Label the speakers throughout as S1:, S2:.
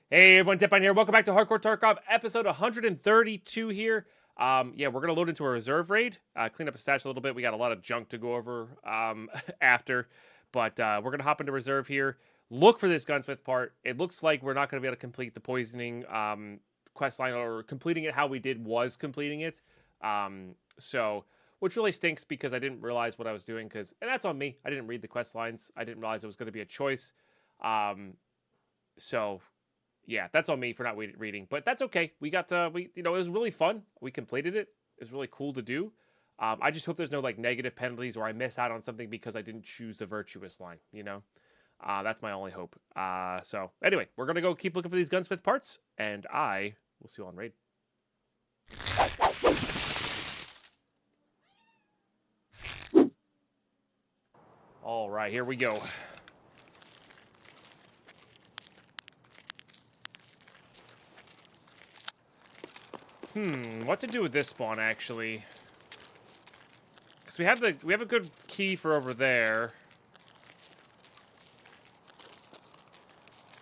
S1: Hey everyone, Deadpine here. Welcome back to Hardcore Tarkov, episode 132 here. Yeah, we're gonna load into a reserve raid, clean up the stats a little bit. We got a lot of junk to go over after, but we're gonna hop into reserve here. Look for this gunsmith part. It looks like we're not gonna be able to complete the poisoning quest line, or completing it how we did was completing it. So which really stinks because I didn't realize what I was doing. And that's on me. I didn't read the quest lines. I didn't realize it was gonna be a choice. So yeah, that's on me for not reading, but that's okay. We got it was really fun. We completed it. It was really cool to do. I just hope there's no like negative penalties or I miss out on something because I didn't choose the virtuous line. That's my only hope. So anyway, we're gonna go keep looking for these gunsmith parts, and I will see you on raid. All right, here we go. What to do with this spawn actually? Because we have a good key for over there.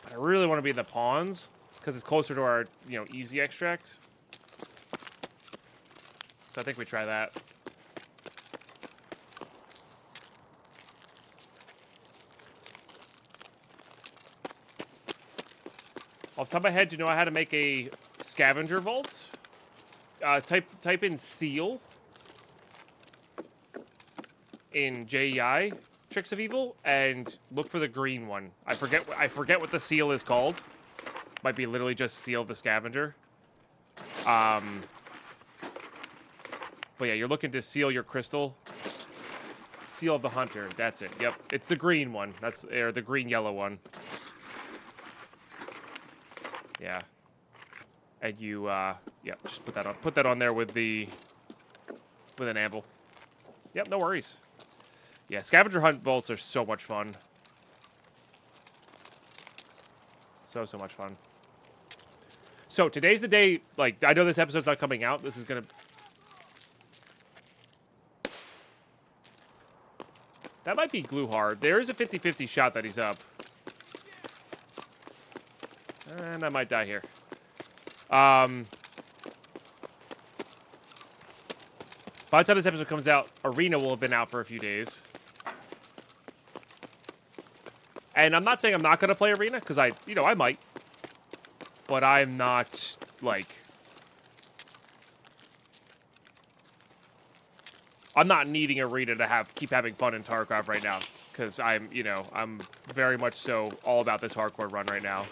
S1: But I really want to be in the pawns because it's closer to our, easy extract. So I think we try that. Off the top of my head, do you know how to make a scavenger vault? Type in seal in JEI, Tricks of Evil, and look for the green one. I forget what the seal is called. Might be literally just seal the scavenger. But yeah, you're looking to seal your crystal. Seal of the hunter. That's it. Yep, it's the green one. Or the green yellow one. Yeah. And you, just put that on there with an anvil. Yep, no worries. Yeah, scavenger hunt vaults are so much fun. So much fun. So, today's the day, like, I know this episode's not coming out. This is gonna... That might be glue hard. There is a 50-50 shot that he's up. And I might die here. By the time this episode comes out, Arena will have been out for a few days. And I'm not saying I'm not going to play Arena, because I might. But I'm not, like... I'm not needing Arena to keep having fun in Tarkov right now. Because I'm very much so all about this hardcore run right now.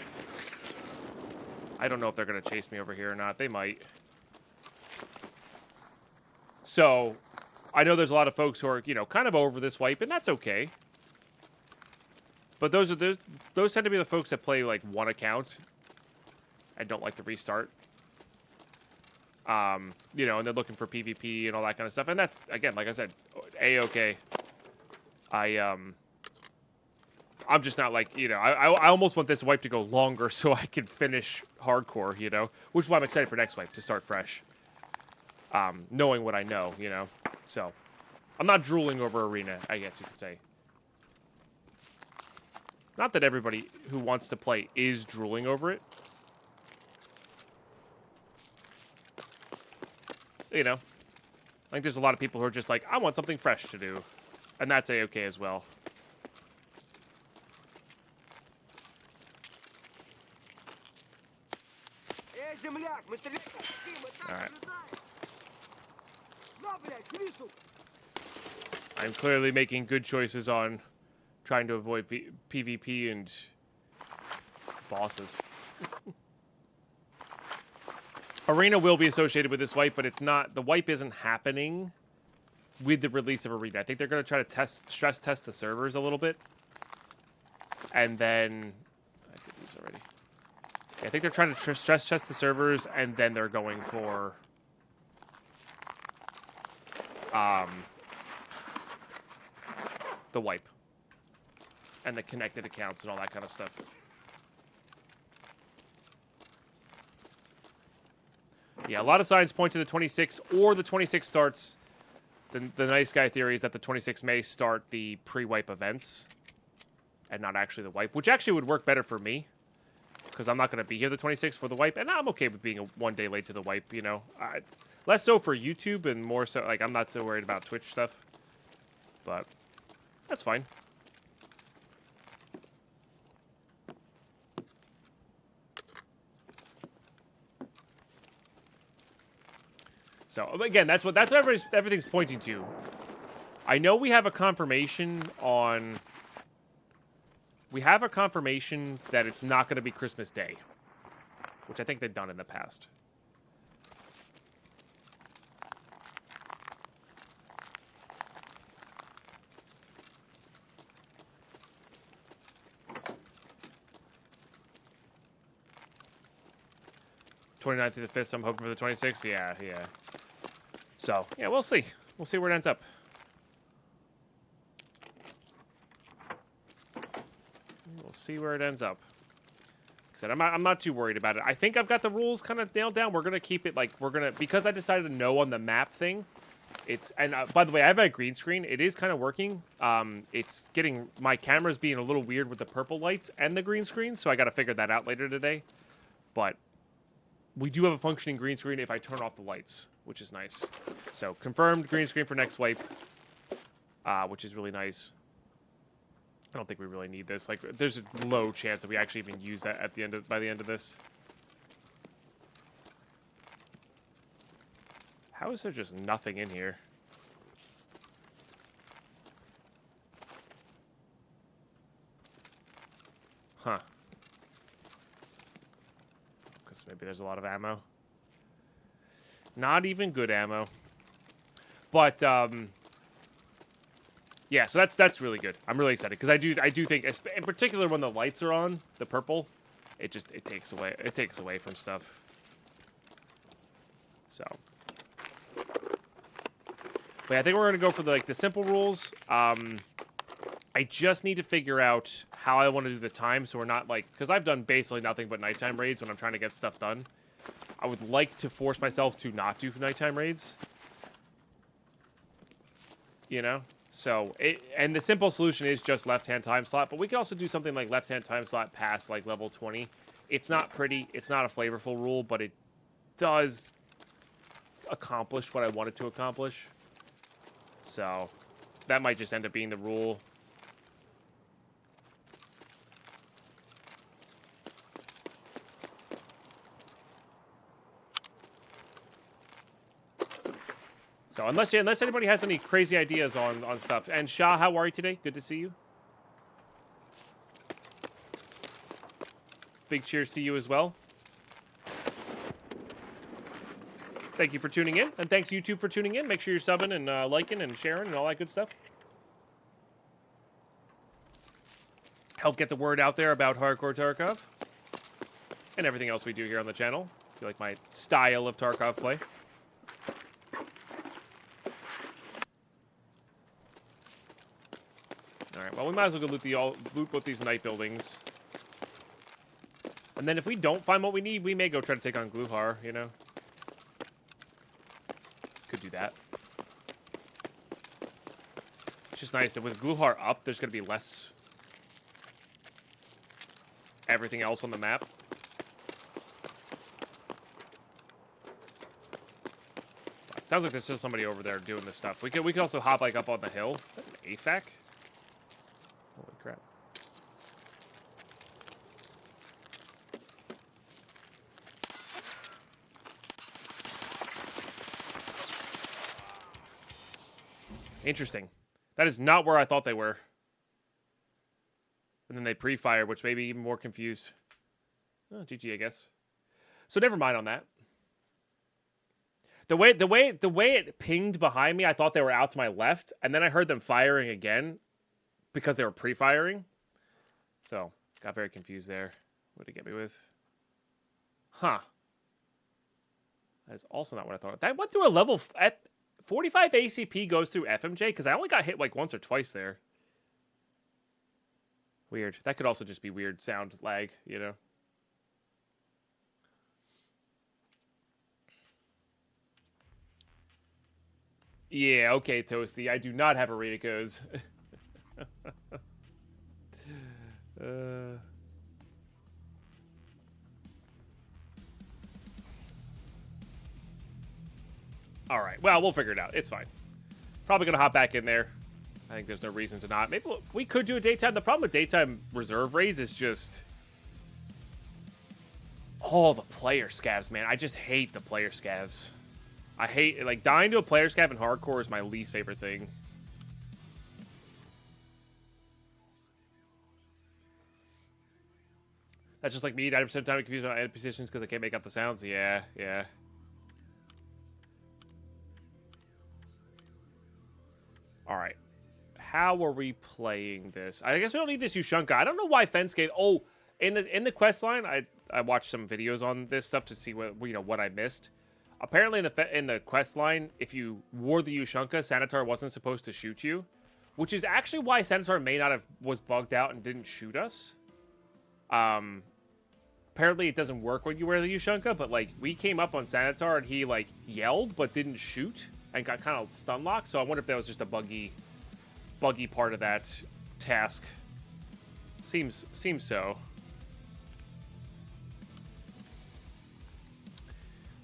S1: I don't know if they're going to chase me over here or not. They might. So, I know there's a lot of folks who are, kind of over this wipe, and that's okay. But those tend to be the folks that play, like, one account and don't like to restart. And they're looking for PvP and all that kind of stuff. And that's, again, like I said, A-okay. I'm just not like, I almost want this wipe to go longer so I can finish hardcore, which is why I'm excited for next wipe, to start fresh. Knowing what I know, So, I'm not drooling over Arena, I guess you could say. Not that everybody who wants to play is drooling over it. I think there's a lot of people who are just like, I want something fresh to do. And that's A-okay as well. Alright. I'm clearly making good choices on trying to avoid PvP and bosses. Arena will be associated with this wipe, but it's not. The wipe isn't happening with the release of Arena. I think they're going to try to stress test the servers a little bit. And then... I did these already. I think they're trying to stress test the servers, and then they're going for the wipe and the connected accounts and all that kind of stuff. Yeah, a lot of signs point to the 26, or the 26 starts. The nice guy theory is that the 26 may start the pre-wipe events and not actually the wipe, which actually would work better for me. because I'm not going to be here the 26th for the wipe, and I'm okay with being 1 day late to the wipe, you know. Less so for YouTube and more so, like, I'm not so worried about Twitch stuff. But that's fine. So, again, that's what everything's pointing to. I know we have a confirmation on... We have a confirmation that it's not going to be Christmas Day, which I think they've done in the past. '29th through the 5th, so I'm hoping for the 26th. Yeah. So, yeah, we'll see. We'll see where it ends up. We'll see where it ends up. Like I said, I'm not too worried about it. I think I've got the rules kind of nailed down. We're going to keep it, like, because I decided to no on the map thing. And by the way, I have a green screen. It is kind of working. It's getting, my camera's being a little weird with the purple lights and the green screen, so I got to figure that out later today. But we do have a functioning green screen if I turn off the lights, which is nice. So, confirmed green screen for next wipe, which is really nice. I don't think we really need this. Like, there's a low chance that we actually even use that at the end by the end of this. How is there just nothing in here? Huh. Because maybe there's a lot of ammo. Not even good ammo. But, yeah, so that's really good. I'm really excited because I do think, in particular when the lights are on, the purple, it takes away from stuff. So, but yeah, I think we're gonna go for the simple rules. I just need to figure out how I want to do the time, so we're not because I've done basically nothing but nighttime raids when I'm trying to get stuff done. I would like to force myself to not do nighttime raids. You know? So, and the simple solution is just left-hand time slot, but we can also do something like left-hand time slot past, like, level 20. It's not pretty, it's not a flavorful rule, but it does accomplish what I wanted to accomplish. So, that might just end up being the rule. So unless anybody has any crazy ideas on stuff. And Shah, how are you today? Good to see you. Big cheers to you as well. Thank you for tuning in. And thanks YouTube for tuning in. Make sure you're subbing and liking and sharing and all that good stuff. Help get the word out there about Hardcore Tarkov. And everything else we do here on the channel. If you like my style of Tarkov play. Alright, well, we might as well go loot both these night buildings. And then if we don't find what we need, we may go try to take on Gluhar, you know? Could do that. It's just nice that with Gluhar up, there's going to be less everything else on the map. It sounds like there's still somebody over there doing this stuff. We could also hop like up on the hill. Is that an AFAC? Holy crap. Interesting. That is not where I thought they were. And then they pre-fire, which made me even more confused. Oh, GG, I guess. So never mind on that. The way it pinged behind me, I thought they were out to my left, and then I heard them firing again because they were pre-firing. So, got very confused there. What did it get me with? Huh. That is also not what I thought. That went through a level at 45 ACP goes through FMJ because I only got hit like once or twice there. Weird. That could also just be weird sound lag, you know. Yeah, okay, Toasty. I do not have a rate it goes. All right. Well, we'll figure it out. It's fine. Probably going to hop back in there. I think there's no reason to not. Maybe we could do a daytime. The problem with daytime reserve raids is just all the player scavs, man. I just hate the player scavs. I hate, like, dying to a player scav in hardcore is my least favorite thing. That's just like me. 90% of the time I'm confused about edit positions because I can't make out the sounds. Yeah, yeah. All right. How are we playing this? I guess we don't need this Yushunka. I don't know why Fence gave... Oh, in the quest line, I watched some videos on this stuff to see what I missed. Apparently in the quest line, if you wore the Yushunka, Sanitar wasn't supposed to shoot you, which is actually why Sanitar may not have was bugged out and didn't shoot us. Apparently it doesn't work when you wear the Yushunka, but like we came up on Sanitar and he like yelled but didn't shoot and got kind of stun locked. So I wonder if that was just a buggy part of that task. Seems so.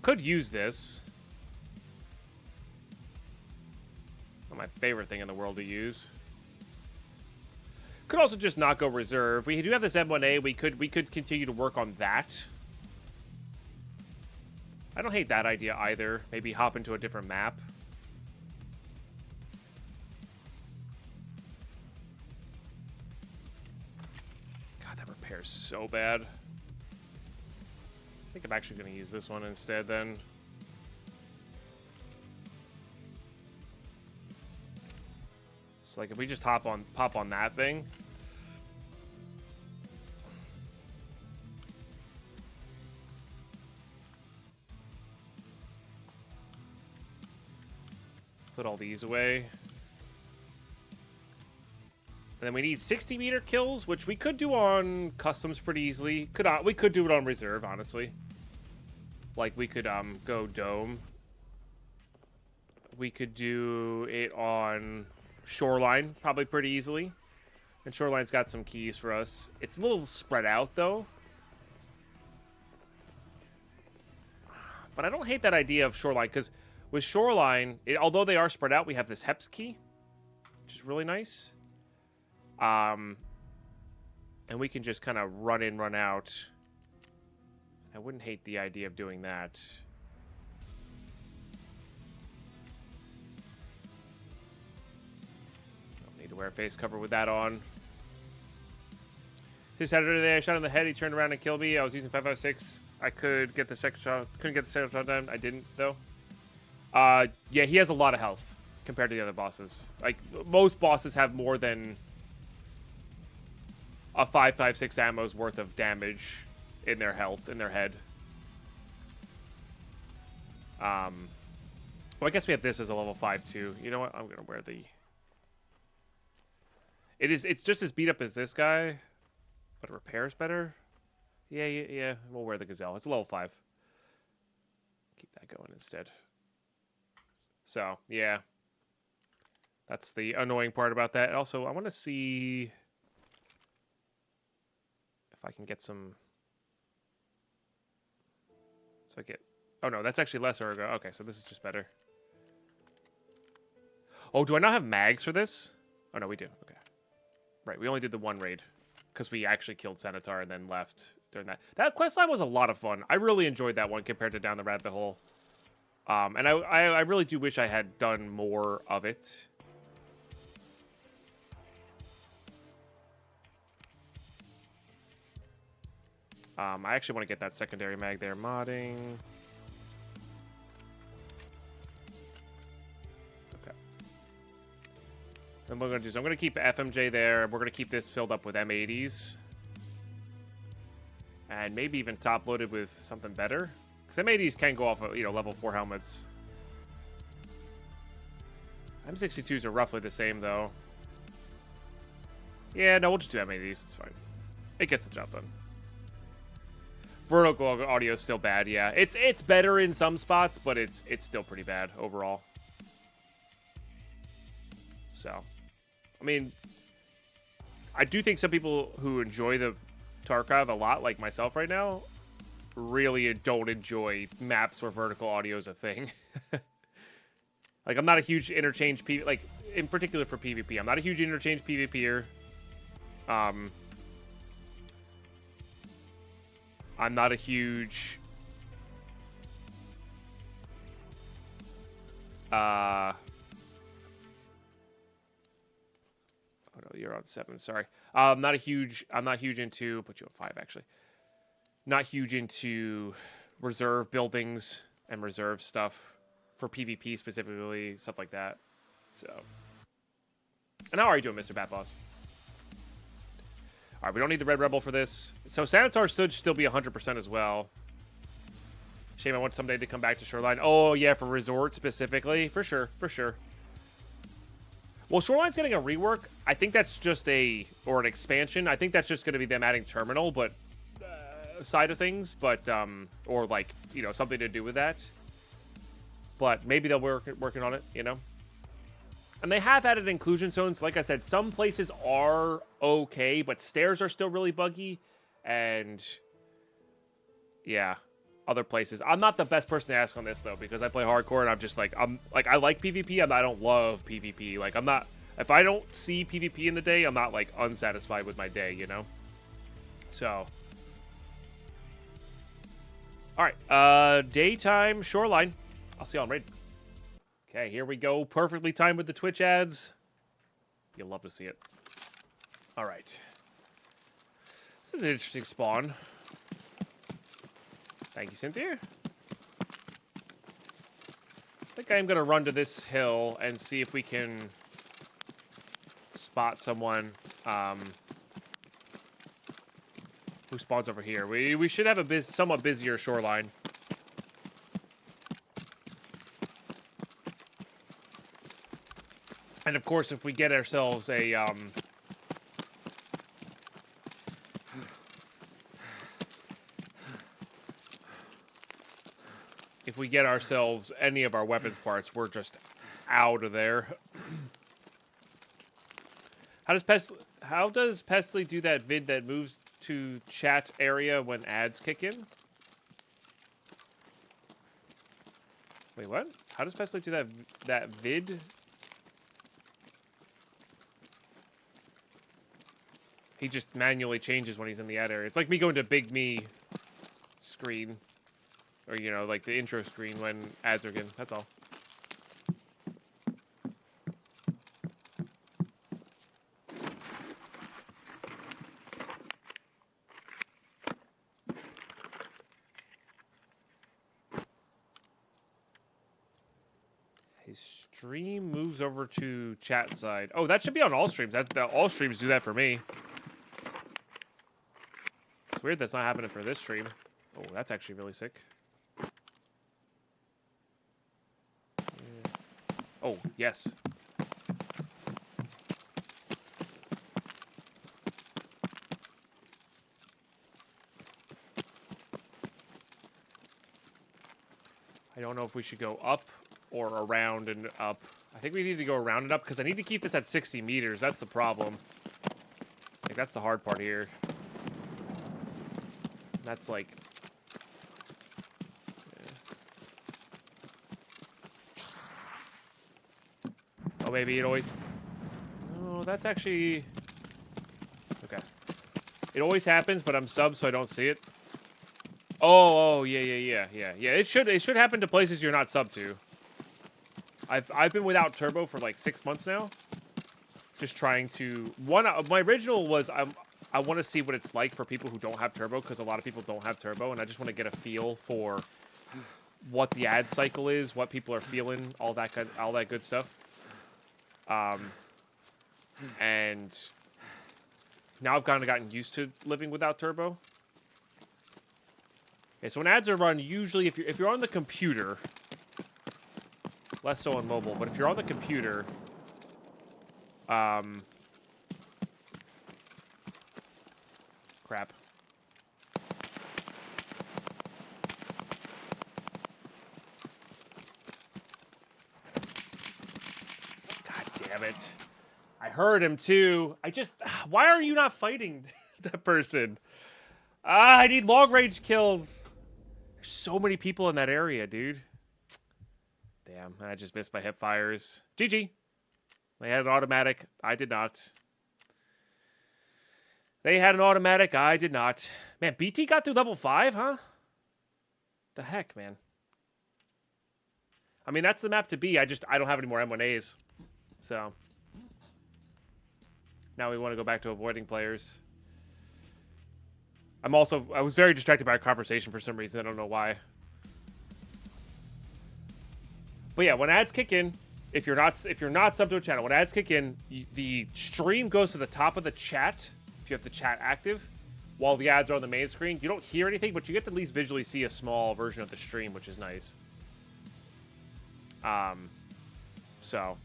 S1: Could use this. Not my favorite thing in the world to use. Could also just not go reserve. We do have this M1A. We could continue to work on that. I don't hate that idea either. Maybe hop into a different map. God, that repair's so bad. I think I'm actually going to use this one instead then. So like if we just pop on that thing. Put all these away. And then we need 60-meter kills, which we could do on customs pretty easily. We could do it on reserve, honestly. Like we could go dome. We could do it on shoreline probably pretty easily. And shoreline's got some keys for us. It's a little spread out though. But I don't hate that idea of shoreline because with shoreline, although they are spread out, we have this Heps key, which is really nice. And we can just kind of run in, run out. I wouldn't hate the idea of doing that. Don't need to wear a face cover with that on. This Saturday, I shot him in the head. He turned around and killed me. I was using 5.56. I could get the second shot. Couldn't get the second shot done. I didn't, though. Yeah, he has a lot of health compared to the other bosses. Like, most bosses have more than a 5.56 ammo's worth of damage in their health, in their head. Well, I guess we have this as a level 5 too. You know what? I'm gonna wear the... It's just as beat up as this guy, but it repairs better. Yeah, we'll wear the Gazelle. It's a level 5. Keep that going instead. So, yeah. That's the annoying part about that. Also, I want to see if I can get some... So I get... Oh, no, that's actually less ergo. Okay, so this is just better. Oh, do I not have mags for this? Oh, no, we do. Okay. Right, we only did the one raid because we actually killed Sanitar and then left during that. That questline was a lot of fun. I really enjoyed that one compared to Down the Rabbit Hole. And I really do wish I had done more of it. I actually want to get that secondary mag there. Modding. Okay. Then what I'm going to do is I'm going to keep FMJ there. We're going to keep this filled up with M80s. And maybe even top loaded with something better. Because M80s can go off of, level 4 helmets. M62s are roughly the same, though. Yeah, no, we'll just do M80s. It's fine. It gets the job done. Vertical audio is still bad, yeah. It's better in some spots, but it's still pretty bad overall. So, I mean, I do think some people who enjoy the Tarkov a lot, like myself right now, really don't enjoy maps where vertical audio is a thing. Like, I'm not a huge interchange like in particular for PvP. I'm not a huge interchange PvPer. I'm not a huge oh no, you're on 7, sorry. I'm not huge into, put you on 5 actually. Not huge into reserve buildings and reserve stuff for PvP specifically, stuff like that. So, and how are you doing, Mr. Bat Boss? All right, we don't need the Red Rebel for this. So Sanitar should still be 100% as well. Shame I want someday to come back to Shoreline. Oh, yeah, for Resort specifically. For sure, for sure. Well, Shoreline's getting a rework. I think that's just or an expansion. I think that's just going to be them adding Terminal, but side of things. But, or like, you know, something to do with that. But maybe they'll working on it, you know. And they have added inclusion zones. Like I said, some places are okay, but stairs are still really buggy. And yeah, other places. I'm not the best person to ask on this though, because I play hardcore and I'm just like, I like PvP, I don't love PvP. Like I'm not, if I don't see PvP in the day, I'm not like unsatisfied with my day, you know? So. All right, daytime Shoreline. I'll see you on raid. Okay, here we go. Perfectly timed with the Twitch ads. You'll love to see it. All right. This is an interesting spawn. Thank you, Cynthia. I think I'm going to run to this hill and see if we can spot someone who spawns over here. We should have a somewhat busier shoreline. And of course, if we get ourselves a if we get ourselves any of our weapons parts, we're just out of there. How does Pestly do that vid that moves to chat area when ads kick in? Wait, what? How does Pestly do that vid? He just manually changes when he's in the ad area. It's like me going to Big Me screen. Or, you know, like the intro screen when ads are getting. That's all. His stream moves over to chat side. Oh, that should be on all streams. All streams do that for me. It's weird that's not happening for this stream. Oh, that's actually really sick. Oh, yes. I don't know if we should go up or around and up. I think we need to go around and up because I need to keep this at 60 meters. That's the problem. Like, that's the hard part here. That's like... Oh, maybe it always... Oh, that's actually... Okay. It always happens, but I'm subbed, so I don't see it. Oh, yeah. It should happen to places you're not subbed to. I've been without turbo for like 6 months now. Just trying to... My original was I want to see what it's like for people who don't have turbo, because a lot of people don't have turbo, and I just want to get a feel for what the ad cycle is, what people are feeling, all that good stuff. And now I've kind of gotten used to living without turbo. Okay, so when ads are run, usually if you're on the computer, less so on mobile, but if you're on the computer, crap. God damn it. I heard him too. Why are you not fighting that person? I need long range kills. There's so many people in that area, dude. Damn, I just missed my hip fires. GG. They had an automatic. I did not. They had an automatic. I did not. Man, BT got through level 5, huh? The heck, man. I mean, that's the map to be. I don't have any more M1As. So. Now we want to go back to avoiding players. I was very distracted by our conversation for some reason. I don't know why. But yeah, when ads kick in, if you're not subbed to a channel, when ads kick in, the stream goes to the top of the chat if you have the chat active, while the ads are on the main screen. You don't hear anything, but you get to at least visually see a small version of the stream, which is nice. So,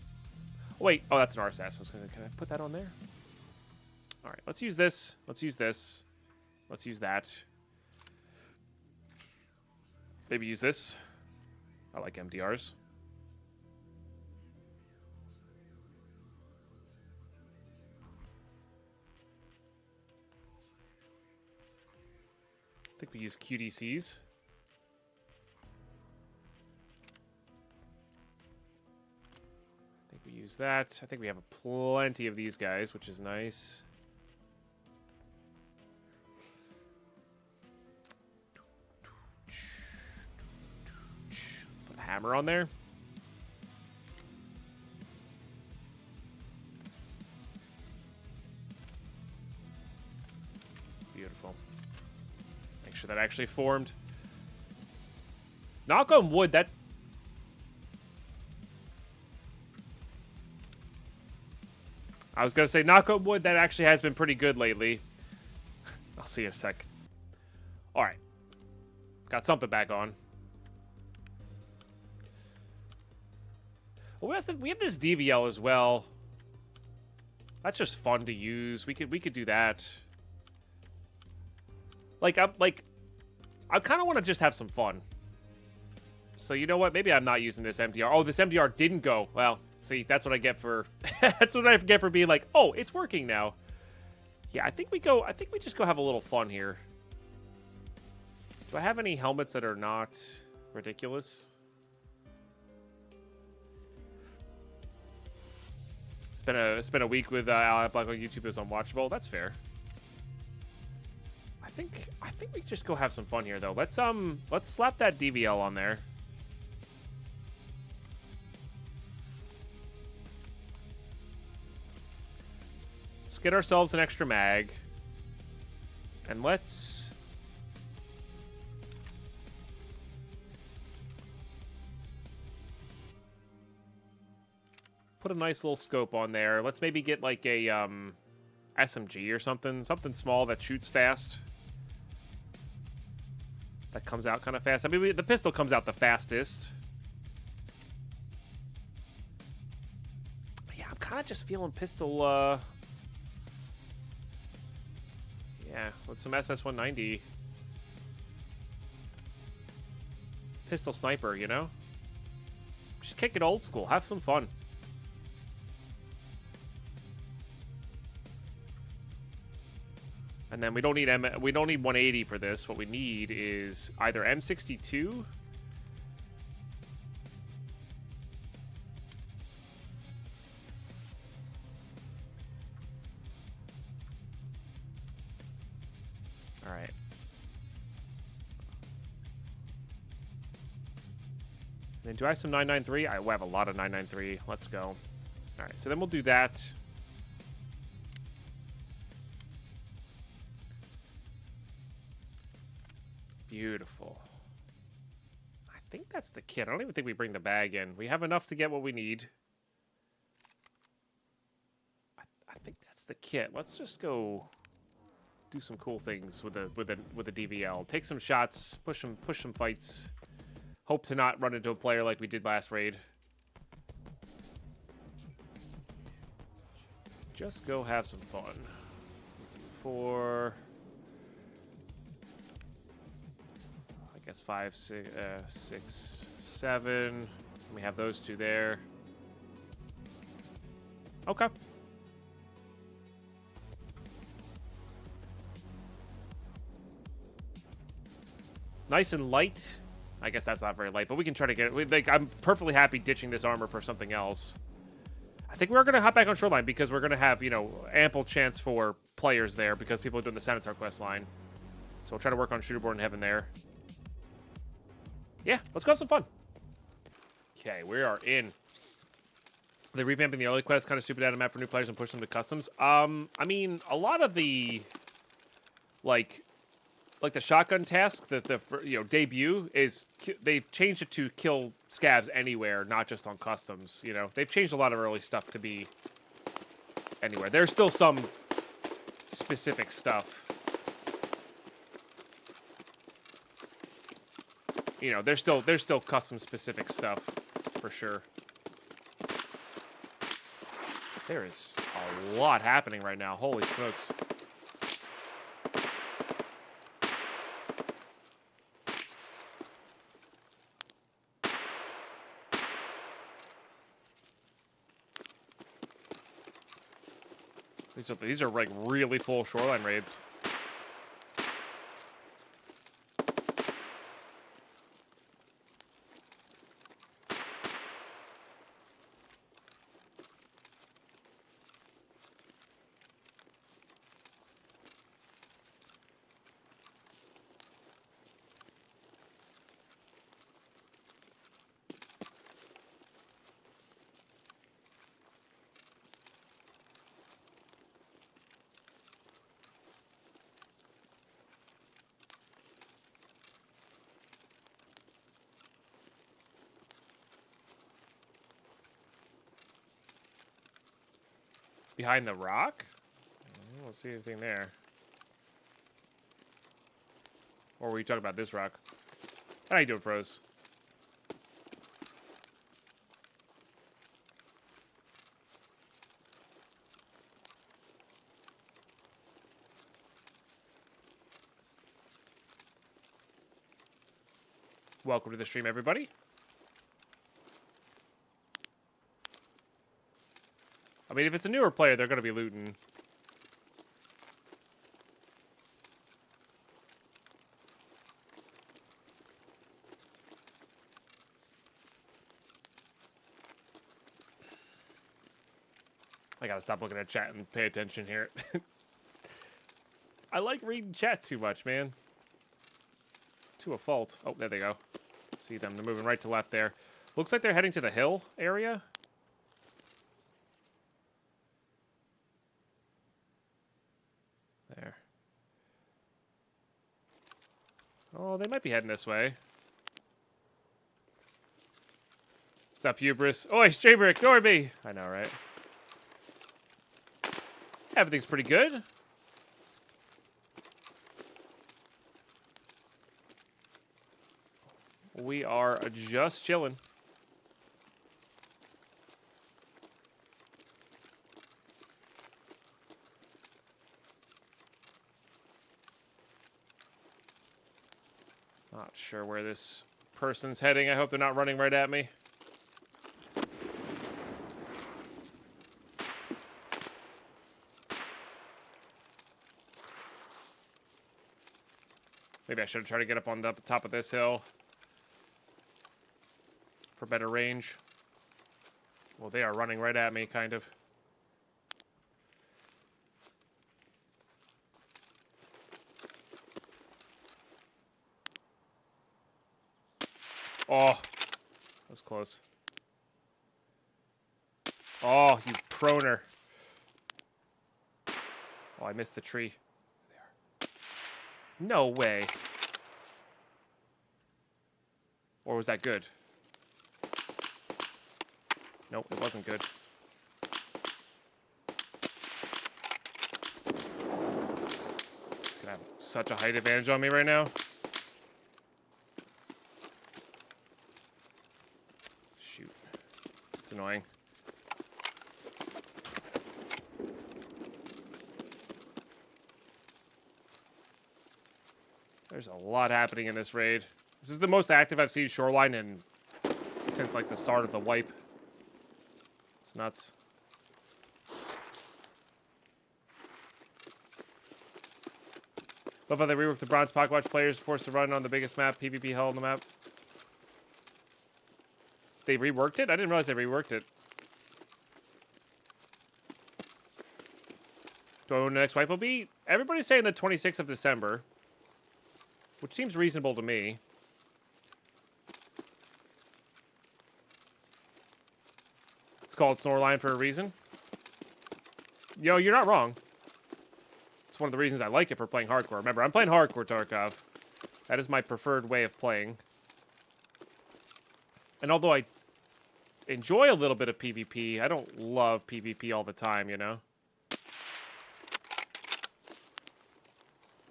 S1: wait. Oh, that's an RSS. I was gonna, can I put that on there? All right, let's use this. Let's use this. Let's use that. Maybe use this. I like MDRs. I think we use QDCs. I think we use that. I think we have plenty of these guys, which is nice. Put a hammer on there. Beautiful. Make sure that actually formed. Knock on wood, that's... I was going to say, knock on wood, that actually has been pretty good lately. I'll see you in a sec. Alright. Got something back on. Well, we have this DVL as well. That's just fun to use. We could do that. I kind of want to just have some fun. So you know what? Maybe I'm not using this MDR. Oh, this MDR didn't go. Well, see, that's what I get for that's what I get for being like, oh, it's working now. Yeah, I think we just go have a little fun here. Do I have any helmets that are not ridiculous? It's been a week with Black on YouTube. It was unwatchable. That's fair. I think we just go have some fun here though. Let's slap that DVL on there. Let's get ourselves an extra mag. And let's put a nice little scope on there. Let's maybe get like a SMG or something small that shoots fast. That comes out kind of fast. I mean, the pistol comes out the fastest. Yeah, I'm kind of just feeling pistol, yeah, with some SS-190. Pistol sniper, you know? Just kick it old school. Have some fun. And then we don't need 180 for this. What we need is either M62 all right. Then do I have some 993? I have a lot of 993. Let's go. All right, so then we'll do that. Beautiful. I think that's the kit. I don't even think we bring the bag in. We have enough to get what we need. I think that's the kit. Let's just go do some cool things with the DVL. Take some shots, push some fights. Hope to not run into a player like we did last raid. Just go have some fun. 4. I guess 5, 6, 7. We have those two there. Okay. Nice and light. I guess that's not very light, but we can try to get it. Like, I'm perfectly happy ditching this armor for something else. I think we're going to hop back on Shoreline because we're going to have, you know, ample chance for players there because people are doing the Sanitar quest line. So we'll try to work on Shooterborn Heaven there. Yeah, let's go have some fun. Okay, we are in. They're revamping the early quest, kind of stupid out of map for new players and push them to customs. I mean, a lot of the, like the shotgun task that the debut is, they've changed it to kill scavs anywhere, not just on customs. You know, they've changed a lot of early stuff to be anywhere. There's still some specific stuff. You know, there's still custom specific stuff for sure. There is a lot happening right now. Holy smokes. These are like really full shoreline raids. Behind the rock? I don't see anything there. Or were you talking about this rock? How you doing, Froze? Welcome to the stream, everybody. I mean, if it's a newer player, they're going to be looting. I gotta stop looking at chat and pay attention here. I like reading chat too much, man. To a fault. Oh, there they go. See them. They're moving right to left there. Looks like they're heading to the hill area. There. Oh, they might be heading this way. What's up, hubris? Oi, streamer, ignore me! I know, right? Everything's pretty good. We are just chilling. Not sure where this person's heading. I hope they're not running right at me. Maybe I should have tried to get up on the top of this hill for better range. Well, they are running right at me, kind of. Oh, that was close. Oh, you proner. Oh, I missed the tree. There. No way. Or was that good? Nope, it wasn't good. It's gonna have such a height advantage on me right now. Shoot. It's annoying. There's a lot happening in this raid. This is the most active I've seen Shoreline in since like the start of the wipe. It's nuts. Love how they reworked the Bronze Pocket Watch players forced to run on the biggest map, PvP hell on the map. They reworked it? I didn't realize they reworked it. Do I know when the next wipe will be? Everybody's saying the 26th of December. Which seems reasonable to me. It's called Snoreline for a reason. Yo, you're not wrong. It's one of the reasons I like it for playing hardcore. Remember, I'm playing Hardcore Tarkov. That is my preferred way of playing. And although I enjoy a little bit of PvP, I don't love PvP all the time, you know?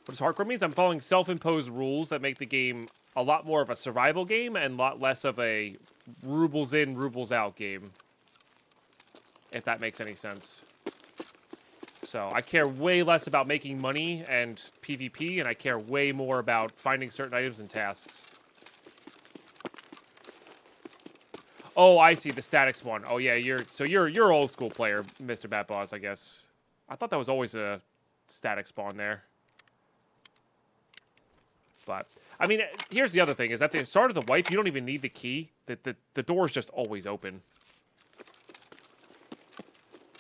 S1: What does hardcore means? I'm following self-imposed rules that make the game a lot more of a survival game and a lot less of a rubles in, rubles out game. If that makes any sense. So I care way less about making money and PvP, and I care way more about finding certain items and tasks. Oh, I see, the statics one. Oh yeah, you're old school player, Mr. Bat Boss, I guess. I thought that was always a static spawn there. But I mean, here's the other thing: is at the start of the wipe, you don't even need the key. The door is just always open.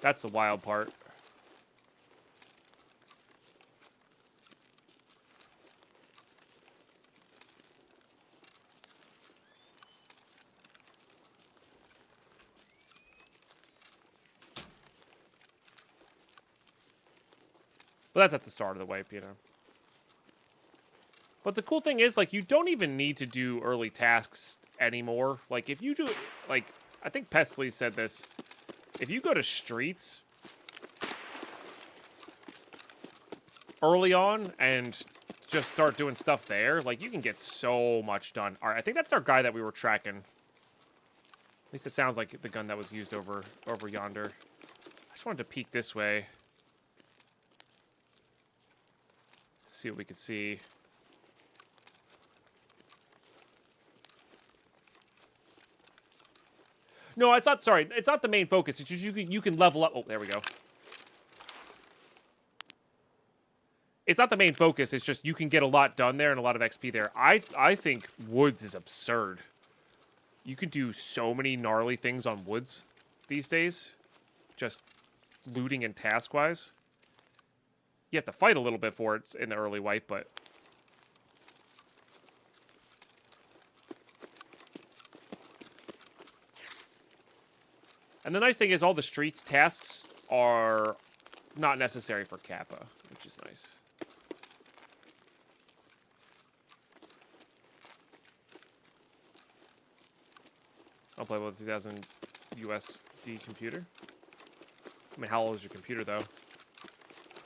S1: That's the wild part. But that's at the start of the wipe, you know. But the cool thing is, like, you don't even need to do early tasks anymore. Like, if you do, like, I think Pestley said this. If you go to Streets early on and just start doing stuff there, like, you can get so much done. All right, I think that's our guy that we were tracking. At least it sounds like the gun that was used over yonder. I just wanted to peek this way. See what we could see. No, it's not. Sorry, it's not the main focus. It's just you can level up. Oh, there we go. It's not the main focus. It's just you can get a lot done there and a lot of XP there. I think Woods is absurd. You can do so many gnarly things on Woods these days, just looting and task wise. You have to fight a little bit for it in the early wipe, but. And the nice thing is all the Streets tasks are not necessary for Kappa, which is nice. I'll play with a 2000 USD computer. I mean, how old is your computer, though?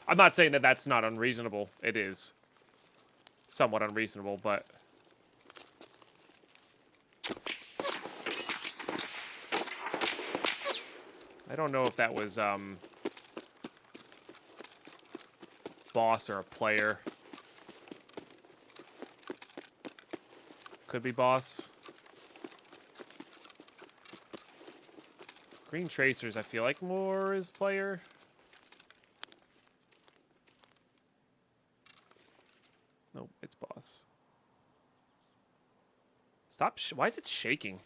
S1: I'm not saying that that's not unreasonable. It is somewhat unreasonable, but... I don't know if that was, boss or a player. Could be boss. Green Tracers, I feel like more is player. Nope, it's boss. Stop. Why is it shaking?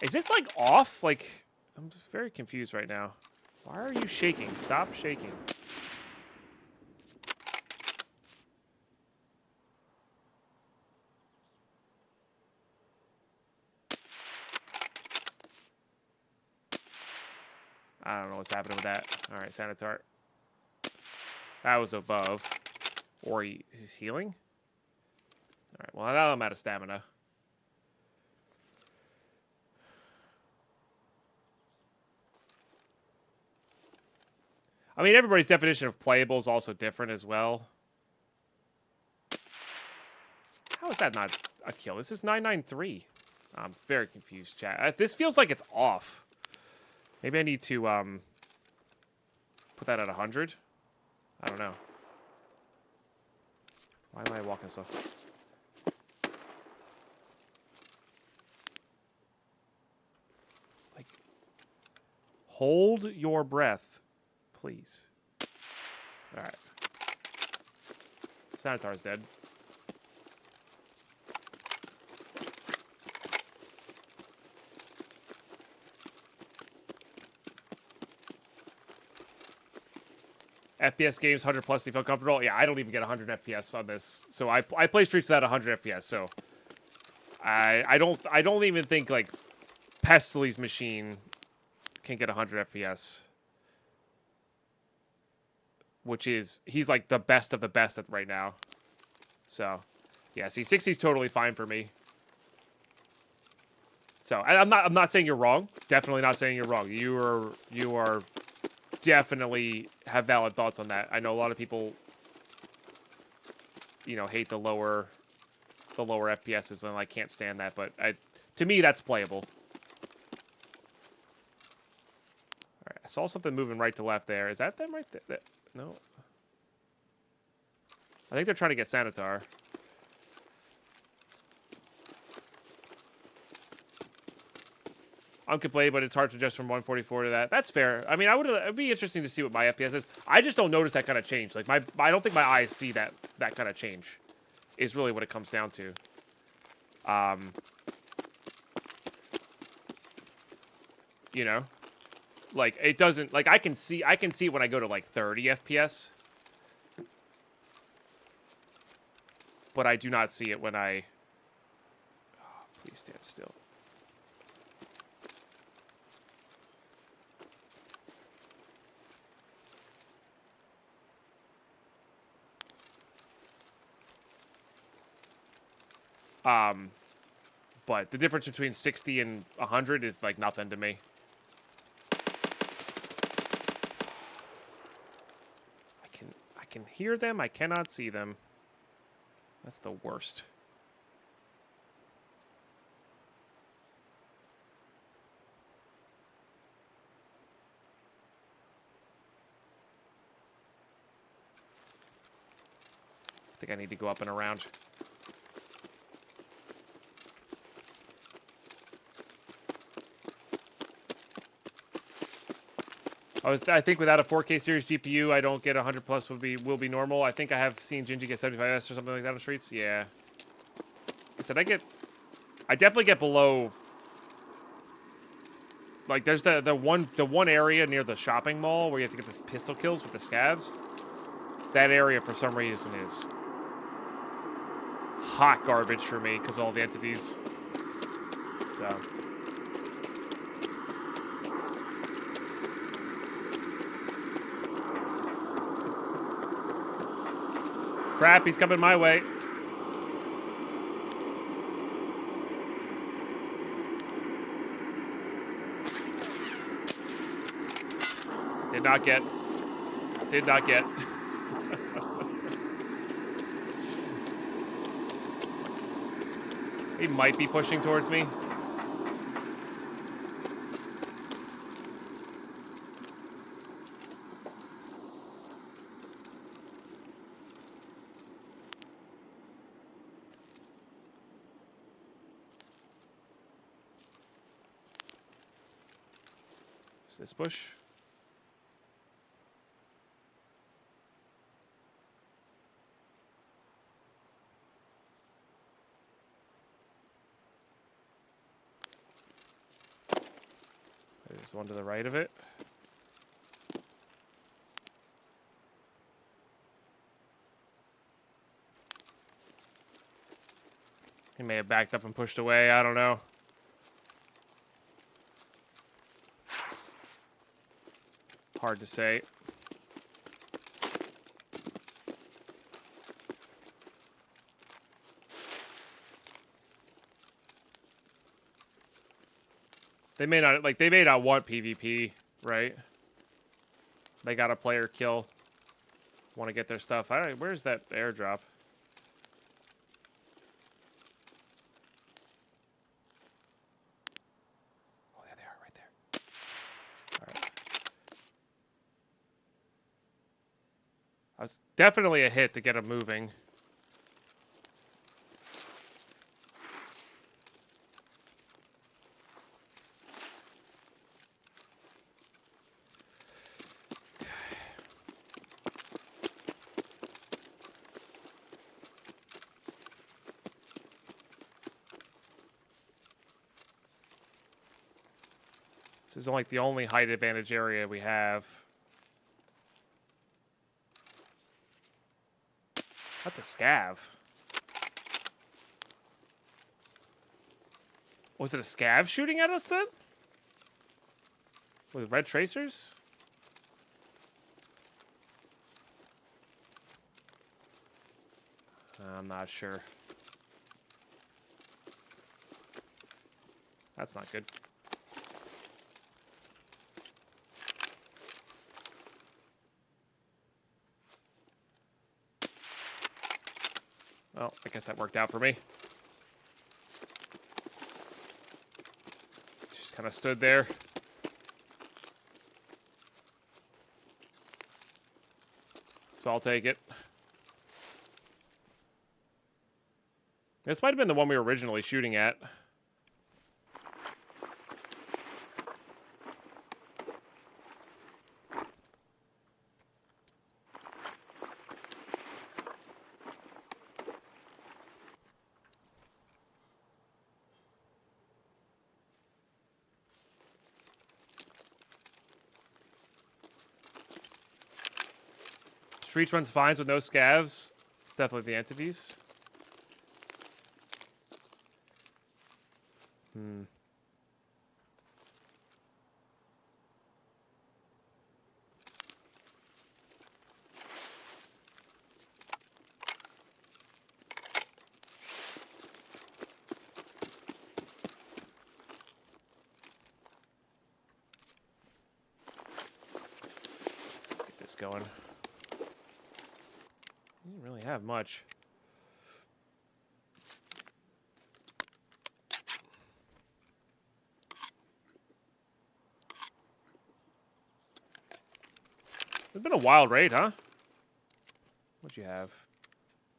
S1: Is this like off? Like, I'm just very confused right now. Why are you shaking? Stop shaking. I don't know what's happening with that. All right, Sanitar. That was above. Or he's healing? All right, well, now I'm out of stamina. I mean, everybody's definition of playable is also different as well. How is that not a kill? This is 993. I'm very confused, chat. This feels like it's off. Maybe I need to put that at 100. I don't know. Why am I walking so? Like, hold your breath, please. All right. Sanitar's dead. FPS games, 100 plus, do you feel comfortable? Yeah, I don't even get 100 FPS on this. So I play Streets without 100 FPS. So I don't even think like Pestely's machine can get 100 FPS, which is he's like the best of the best at right now. So yeah, see, 60 is totally fine for me. So I'm not saying you're wrong. Definitely not saying you're wrong. You are definitely have valid thoughts on that. I know a lot of people, you know, hate the lower FPSs, and I can't stand that. But to me, that's playable. All right, I saw something moving right to left there. Is that them right there? No. I think they're trying to get Sanitar. I'm complaining, but it's hard to adjust from 144 to that. That's fair. I mean, it'd be interesting to see what my FPS is. I just don't notice that kind of change. Like I don't think my eyes see that kind of change. Is really what it comes down to. You know, like it doesn't. Like I can see it when I go to like 30 FPS, but I do not see it when I. Oh, please stand still. But the difference between 60 and 100 is like nothing to me. I can hear them. I cannot see them. That's the worst. I think I need to go up and around. I think without a 4K series GPU, I don't get 100 plus will be normal. I think I have seen Gingy get 75S or something like that on Streets. Yeah. I said I definitely get below. Like there's the one area near the shopping mall where you have to get this pistol kills with the scavs. That area for some reason is hot garbage for me because of all the entities. So. Crap, he's coming my way. Did not get. He might be pushing towards me. Is this bush? There's the one to the right of it. He may have backed up and pushed away. I don't know. Hard to say. They may not want PvP, right? They got a player kill. Want to get their stuff. Where's that airdrop? Oh, yeah, they are right there. All right. That's definitely a hit to get them moving. This is like the only height advantage area we have. That's a scav. Was it a scav shooting at us then? With red tracers? I'm not sure. That's not good. Well, I guess that worked out for me. Just kind of stood there. So I'll take it. This might have been the one we were originally shooting at. Streets runs fines with no scavs. It's definitely the entities. Let's get this going. We didn't really have much. It's been a wild raid, huh? What'd you have?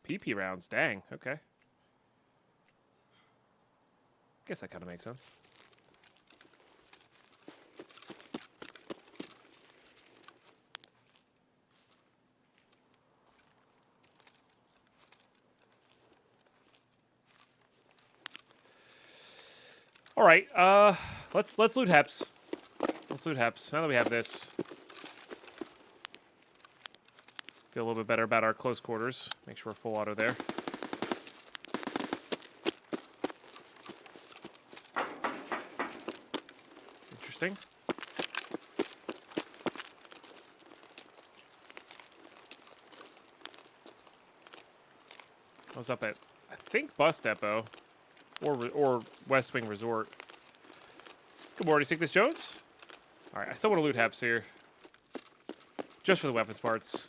S1: PP rounds, dang, okay. Guess that kind of makes sense. All right, let's loot Heps. Let's loot Heps. Now that we have this, feel a little bit better about our close quarters. Make sure we're full auto there. Interesting. I was up at, I think, Bus Depot. Or West Wing Resort. Good morning, Sickness Jones. Alright, I still want to loot Heps here. Just for the weapons parts.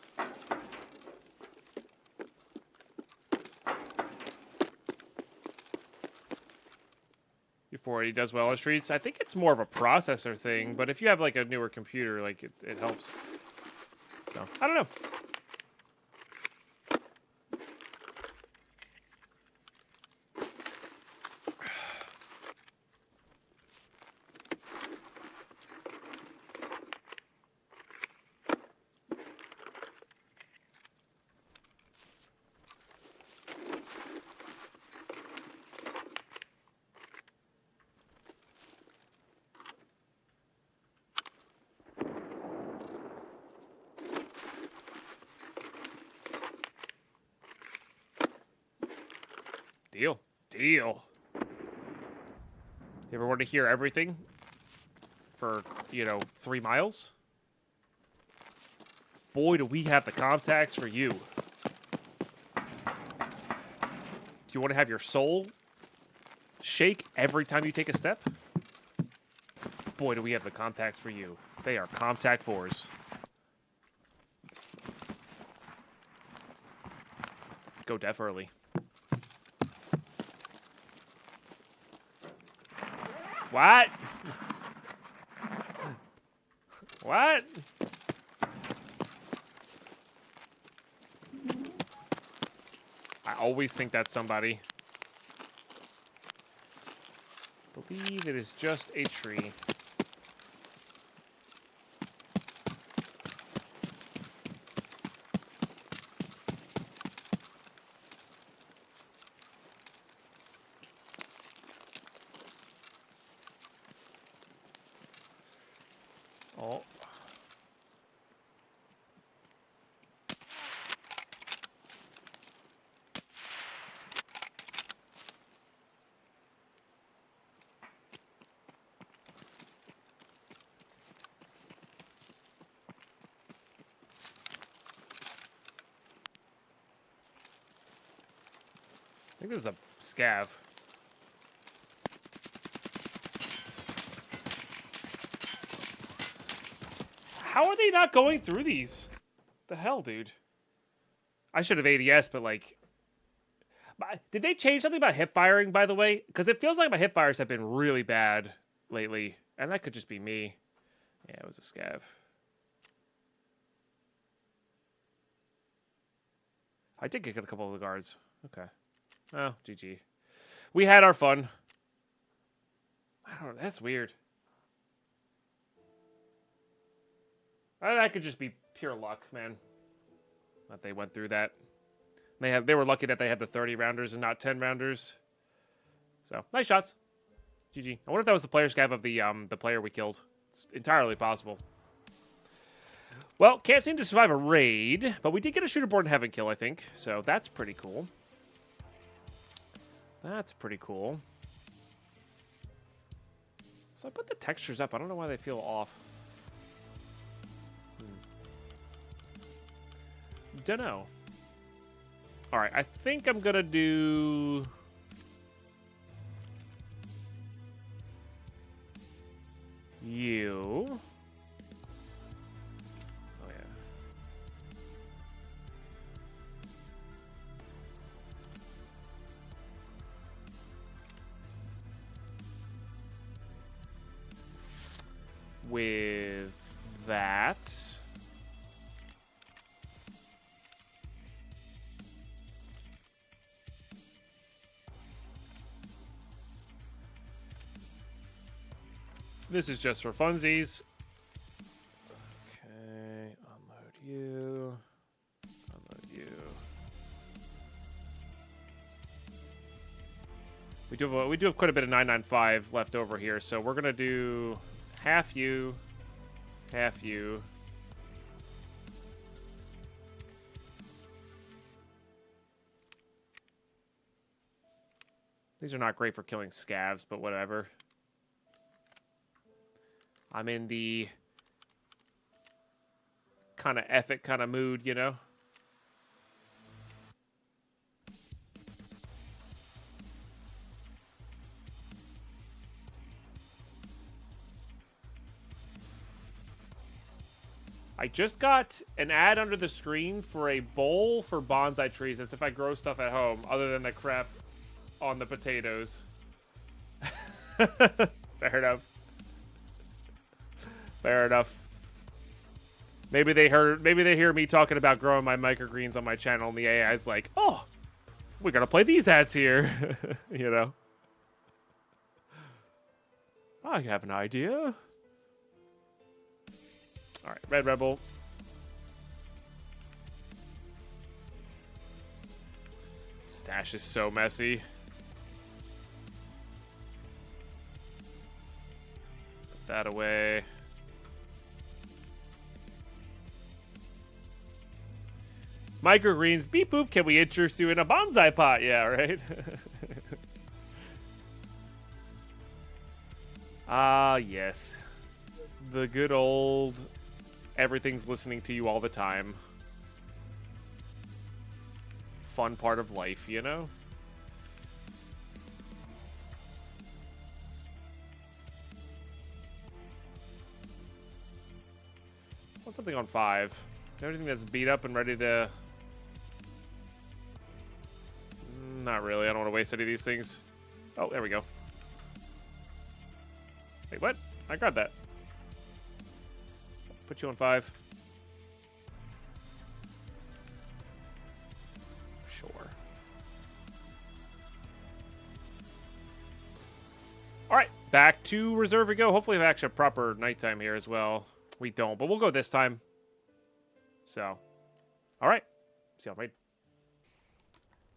S1: Your 480 does well on streets. I think it's more of a processor thing, but if you have like a newer computer, like it helps. So, I don't know. Deal. Deal. You ever want to hear everything for, 3 miles? Boy, do we have the contacts for you. Do you want to have your soul shake every time you take a step? Boy, do we have the contacts for you. They are contact 4s. Go def early. What? What? I always think that's somebody. Believe it is just a tree. Oh. I think this is a scav. How are they not going through these? The hell, dude? I should have ADS, but like... Did they change something about hip firing, by the way? Because it feels like my hip fires have been really bad lately. And that could just be me. Yeah, it was a scav. I did get a couple of the guards. Okay. Oh, GG. We had our fun. I don't know. That's weird. That could just be pure luck, man. That they went through that. They were lucky that they had the 30 rounders and not 10 rounders. So nice shots. GG. I wonder if that was the player scav of the player we killed. It's entirely possible. Well, can't seem to survive a raid, but we did get a shooter born in heaven kill, I think. So that's pretty cool. That's pretty cool. So I put the textures up. I don't know why they feel off. Dunno. All right, I think I'm gonna do you. Oh yeah. With that. This is just for funsies. Okay, unload you. Unload you. We do have quite a bit of 995 left over here, so we're gonna do half you, half you. These are not great for killing scavs, but whatever. I'm in the kind of ethic kind of mood, you know? I just got an ad under the screen for a bowl for bonsai trees as if I grow stuff at home, other than the crap on the potatoes. Fair enough. Fair enough. Maybe they hear me talking about growing my microgreens on my channel, and the AI's like, "Oh, we're gonna play these ads here," you know. I have an idea. All right, Red Rebel. Stash is so messy. Put that away. Microgreens, beep boop, can we interest you in a bonsai pot? Yeah, right? Ah, yes. The good old everything's listening to you all the time. Fun part of life, you know? Want something on 5. Everything that's beat up and ready to... Not really. I don't want to waste any of these things. Oh, there we go. Wait, what? I grabbed that. Put you on 5. Sure. All right, back to reserve we go. Hopefully we have actually a proper nighttime here as well. We don't, but we'll go this time. So, all right. See y'all, right?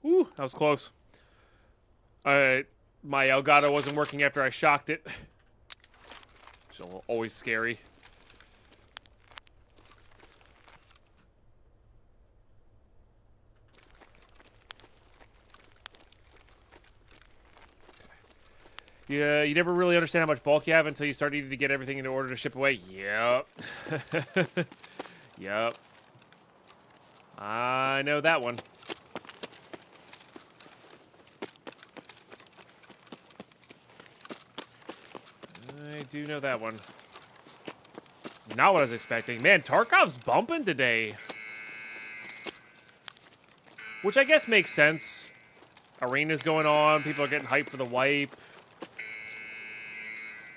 S1: Ooh, that was close. My Elgato wasn't working after I shocked it. So always scary. Yeah, you never really understand how much bulk you have until you start needing to get everything in order to ship away. Yep. Yep. I know that one. do know that one. Not what I was expecting. Man, Tarkov's bumping today. Which I guess makes sense. Arena's going on. People are getting hyped for the wipe.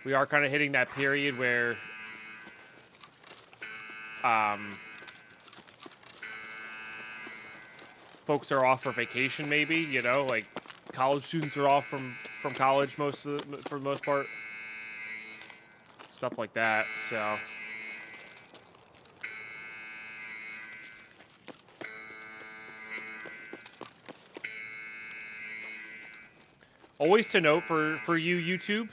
S1: We are kind of hitting that period where... folks are off for vacation, maybe, you know? Like, college students are off from college for the most part. Stuff like that, so... Always to note for you, YouTube,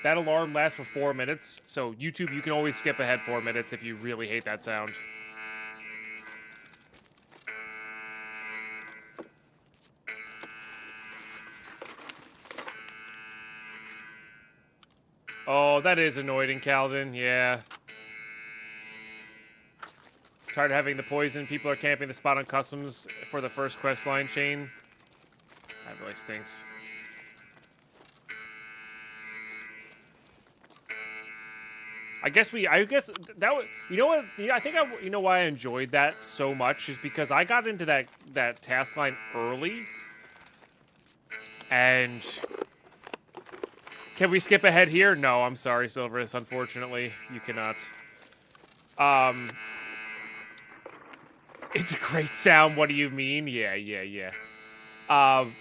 S1: that alarm lasts for 4 minutes. So, YouTube, you can always skip ahead 4 minutes if you really hate that sound. Oh, that is annoying, Calvin. Yeah. Tired of having the poison. People are camping the spot on customs for the first quest line chain. That really stinks. I guess that was, you know what, I think you know why I enjoyed that so much is because I got into that task line early. And can we skip ahead here? No, I'm sorry, Silverus, unfortunately, you cannot. It's a great sound, what do you mean? Yeah. I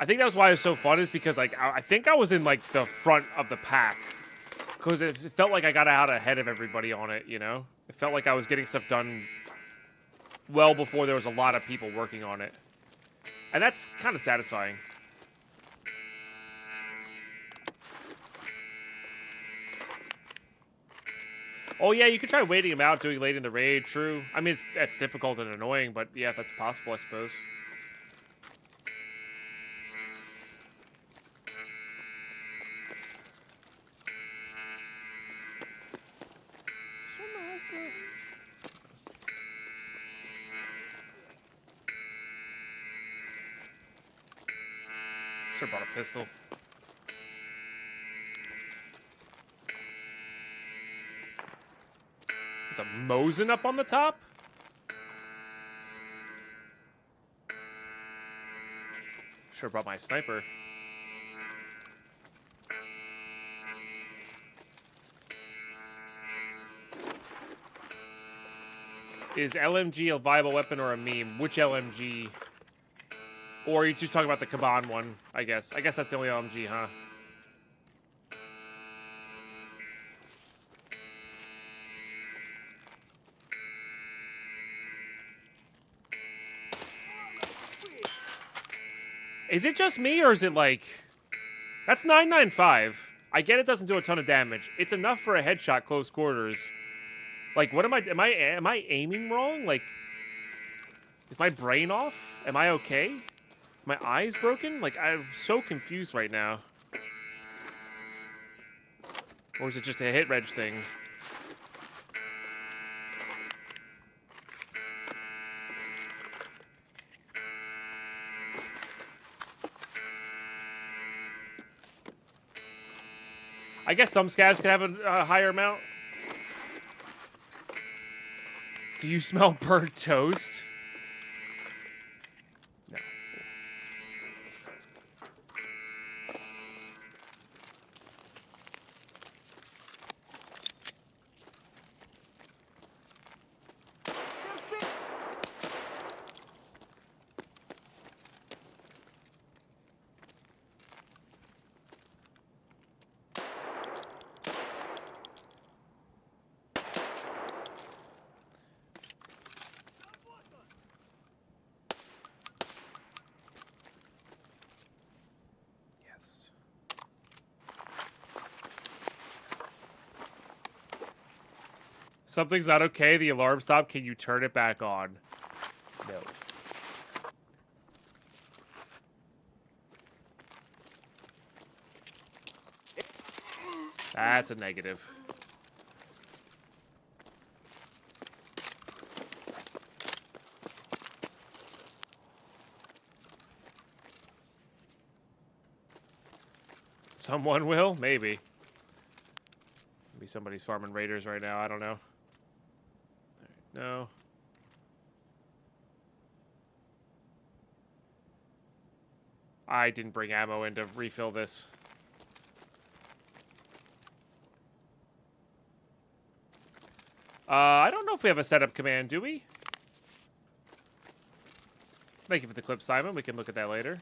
S1: think that was why it was so fun is because like I think I was in like the front of the pack. Because it felt like I got out ahead of everybody on it, you know? It felt like I was getting stuff done well before there was a lot of people working on it. And that's kind of satisfying. Oh yeah, you could try waiting him out, doing late in the raid, true. I mean, that's difficult and annoying, but yeah, that's possible, I suppose. Should've brought a pistol. There's a Mosin up on the top? Should've brought my sniper. Is LMG a viable weapon or a meme? Which LMG? Or are you just talking about the Kaban one, I guess. I guess that's the only LMG, huh? Is it just me, or is it like... That's 995. I get it doesn't do a ton of damage. It's enough for a headshot close quarters. Like, what am I aiming wrong? Like, is my brain off? Am I okay? My eyes broken? Like, I'm so confused right now. Or is it just a hit reg thing? I guess some scavs could have a higher amount. Do you smell burnt toast? No. Something's not okay. The alarm stopped. Can you turn it back on? No. That's a negative. Someone will? Maybe. Maybe somebody's farming raiders right now. I don't know. All right, no. I didn't bring ammo in to refill this. I don't know if we have a setup command, do we? Thank you for the clip, Simon. We can look at that later.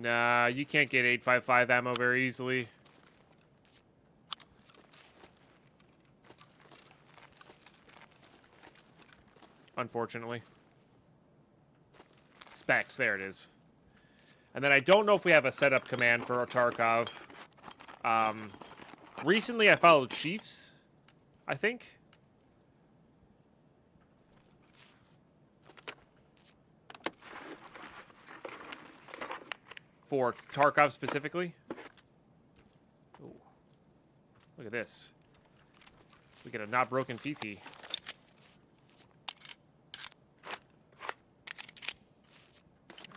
S1: Nah, you can't get 8.55 ammo very easily. Unfortunately. Specs, there it is. And then I don't know if we have a setup command for our Tarkov. Recently I followed Chiefs, I think. For Tarkov specifically. Ooh. Look at this. We get a not broken TT.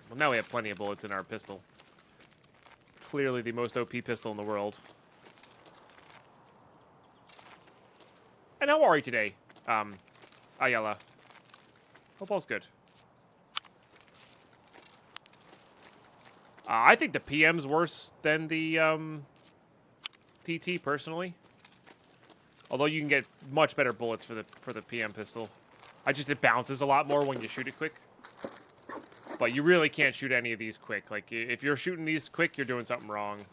S1: Well, now we have plenty of bullets in our pistol. Clearly the most OP pistol in the world. And how are you today, Ayala? Hope all's good. I think the PM's worse than the TT personally. Although you can get much better bullets for the PM pistol. It bounces a lot more when you shoot it quick. But you really can't shoot any of these quick. Like, if you're shooting these quick, you're doing something wrong.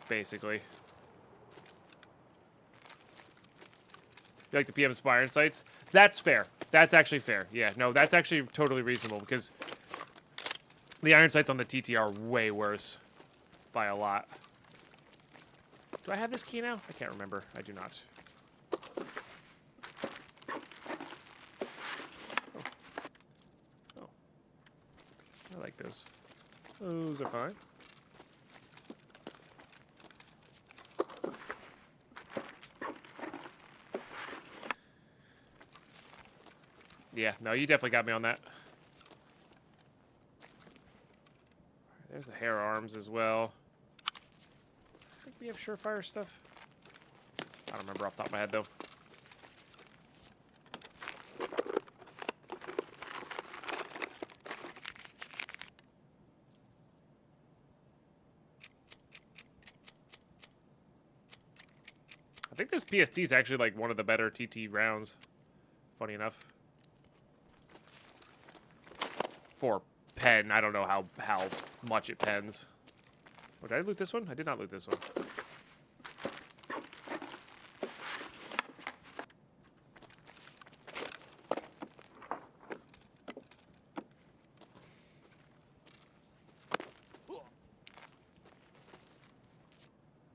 S1: Basically. You like the PM Spire Insights? That's fair. That's actually fair. Yeah, no, that's actually totally reasonable because the iron sights on the TT are way worse by a lot. Do I have this key now? I can't remember. I do not. Oh. I like those. Those are fine. Yeah, no, you definitely got me on that. There's the hair arms as well. I think we have surefire stuff. I don't remember off the top of my head, though. I think this PST is actually like one of the better TT rounds. Funny enough. For pen, I don't know how much it pens. Oh, did I loot this one? I did not loot this one. I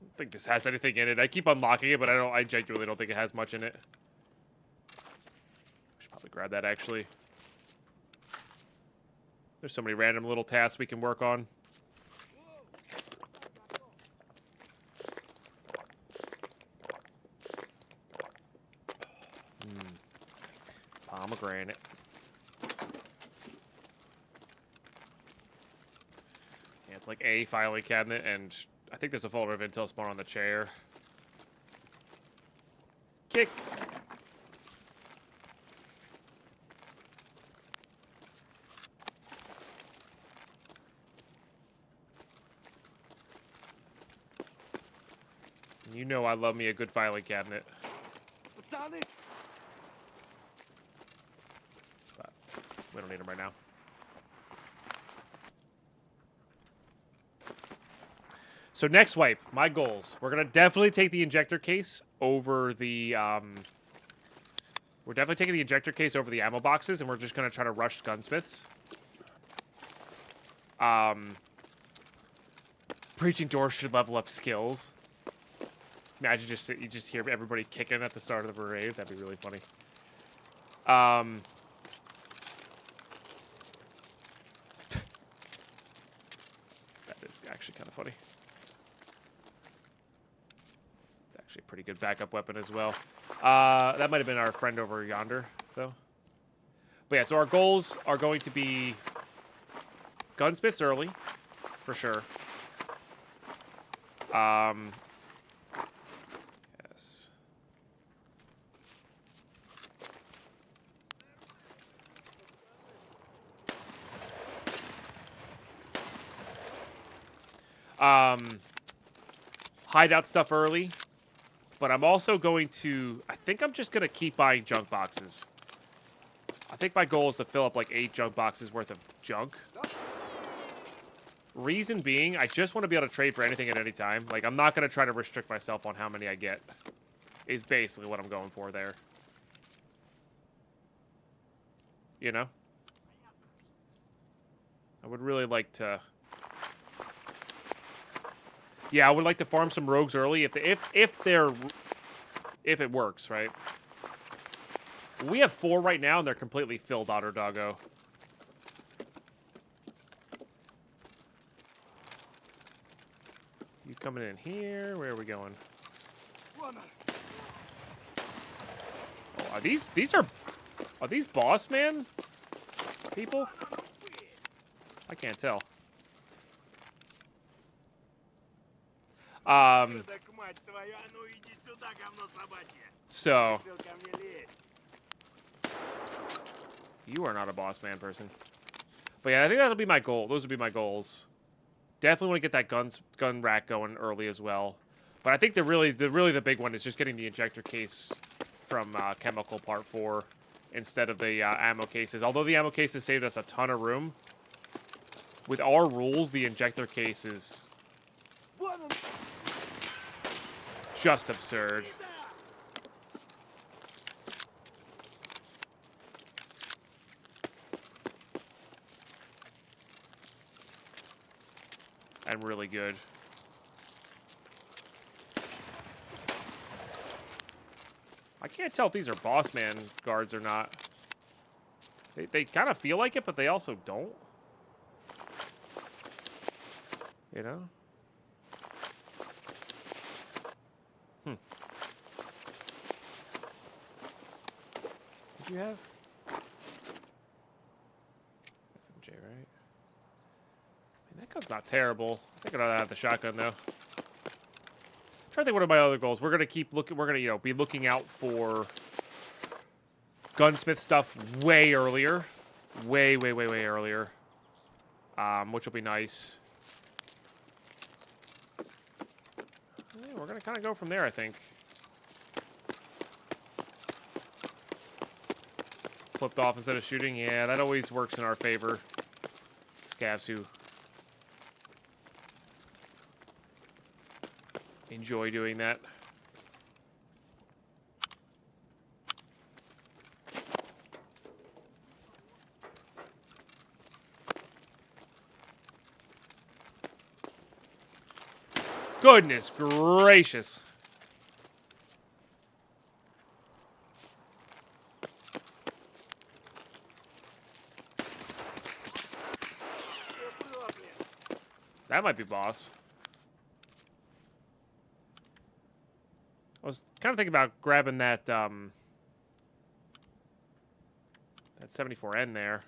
S1: don't think this has anything in it. I keep unlocking it, but I genuinely don't think it has much in it. I should probably grab that actually. There's so many random little tasks we can work on. Pomegranate. Yeah, it's like a filing cabinet, and I think there's a folder of intel spawn on the chair. Kick. You know I love me a good filing cabinet.
S2: What's on it?
S1: But we don't need them right now. So next wipe, my goals. We're gonna definitely take the injector case over the we're definitely taking the injector case over the ammo boxes, and we're just gonna try to rush gunsmiths. Breaching doors should level up skills. Imagine you just hear everybody kicking at the start of the parade. That'd be really funny. That is actually kind of funny. It's actually a pretty good backup weapon as well. That might have been our friend over yonder, though. But yeah, so our goals are going to be gunsmiths early, for sure. Yes. Hideout stuff early. But I'm also going to... I think I'm just going to keep buying junk boxes. I think my goal is to fill up like 8 junk boxes worth of junk. Reason being, I just want to be able to trade for anything at any time. Like, I'm not going to try to restrict myself on how many I get. Is basically what I'm going for there. You know? I would really like to... Yeah, I would like to farm some rogues early if it works, right? We have 4 right now, and they're completely filled, Otter Doggo. You coming in here? Where are we going? Oh, are these boss man people? I can't tell. So you are not a boss man person. But yeah, I think that'll be my goal. Those would be my goals. Definitely want to get that gun rack going early as well. But I think the really big one is just getting the injector case from Chemical Part 4 instead of the ammo cases. Although the ammo cases saved us a ton of room, with our rules, the injector case is just absurd. And really good. I can't tell if these are boss man guards or not. They kind of feel like it, but they also don't. You know? What do you have? FMJ, right? That gun's not terrible. I think I'd rather have the shotgun though. Trying to think what are my other goals. We're gonna keep looking. We're gonna be looking out for gunsmith stuff way earlier, way earlier. Which will be nice. Yeah, we're gonna kind of go from there, I think. Flipped off instead of shooting. Yeah, that always works in our favor. Scavs who enjoy doing that. Goodness gracious. That might be boss. I was kind of thinking about grabbing that, that 74N there.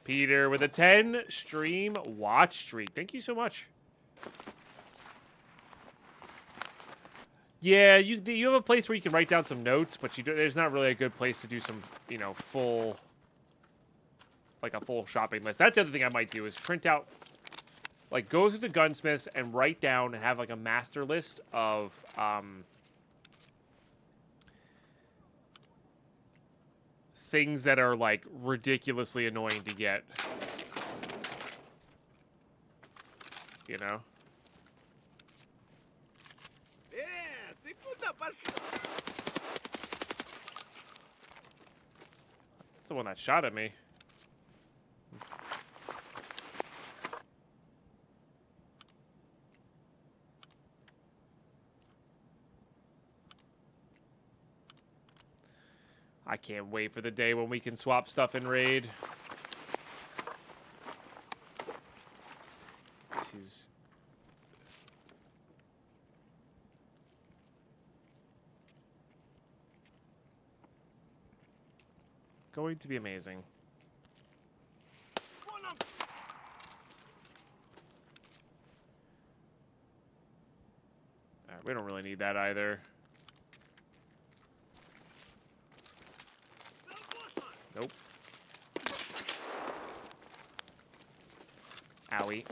S1: Peter with a 10 stream watch streak. Thank you so much. Yeah, you have a place where you can write down some notes, but there's not really a good place to do some, full, like a full shopping list. That's the other thing I might do is print out, like go through the gunsmiths and write down and have like a master list of, things that are like ridiculously annoying to get. You know? That's the one that shot at me. I can't wait for the day when we can swap stuff in Raid. Going to be amazing. Alright, we don't really need that either. Nope. Owie.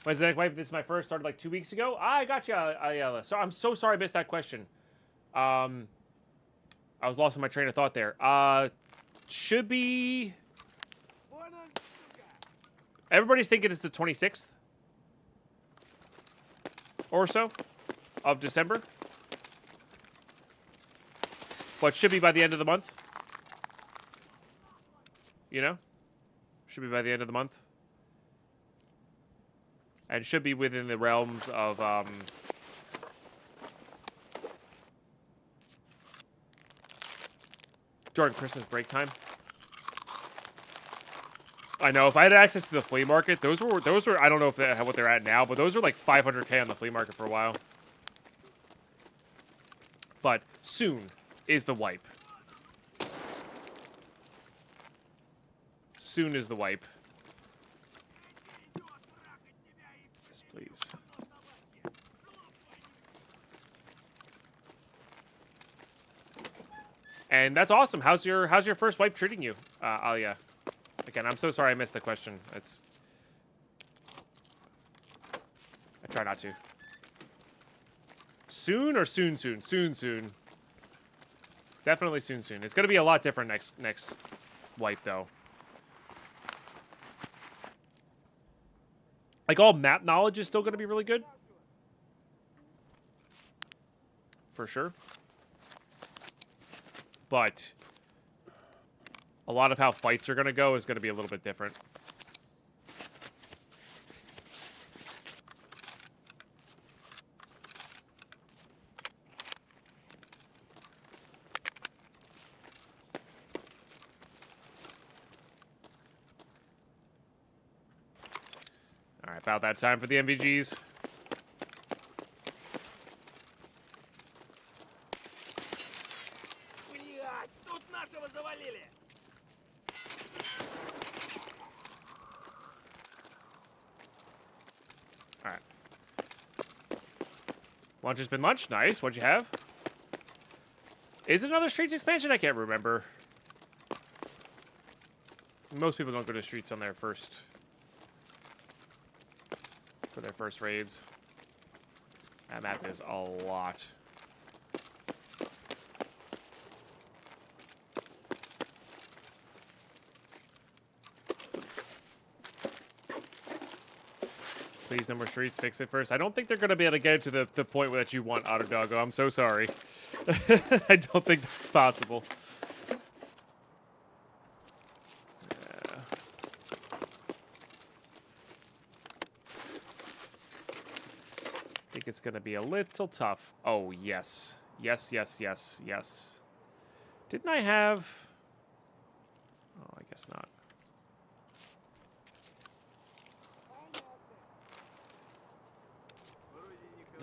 S1: When's the next wipe? This is my first. Started like 2 weeks ago. I got you, Ayala. So I'm so sorry I missed that question. I was lost in my train of thought there. Should be... Everybody's thinking it's the 26th or so of December. But should be by the end of the month. You know? Should be by the end of the month. And should be within the realms of, during Christmas break time. I know, if I had access to the flea market, those were I don't know if what they're at now, but those were like 500K on the flea market for a while. But soon is the wipe. Soon is the wipe. Yes, please. And that's awesome. How's your first wipe treating you, Alia? Again, I'm so sorry I missed the question. I try not to. Soon or soon? Soon. Definitely soon. It's gonna be a lot different next wipe though. Like all map knowledge is still gonna be really good. For sure. But a lot of how fights are going to go is going to be a little bit different. All right, about that time for the MVGs. Alright. Lunch has been lunch. Nice. What'd you have? Is it another Streets expansion? I can't remember. Most people don't go to Streets on their first... for their first raids. That map is a lot. Please, no more Streets. Fix it first. I don't think they're going to be able to get to the point that you want, Otter Doggo. I'm so sorry. I don't think that's possible. Yeah. I think it's going to be a little tough. Oh, yes. Yes. Didn't I have... Oh, I guess not.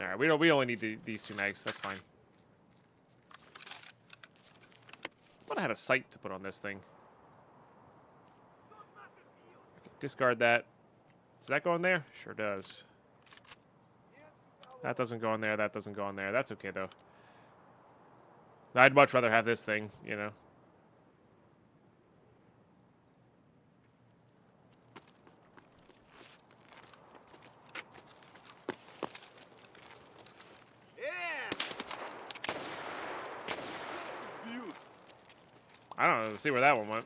S1: Alright, we only need these two mags. That's fine. I thought I had a sight to put on this thing. Okay, discard that. Does that go in there? Sure does. That doesn't go in there. That doesn't go in there. That's okay, though. I'd much rather have this thing, you know. I don't know. Let's see where that one went.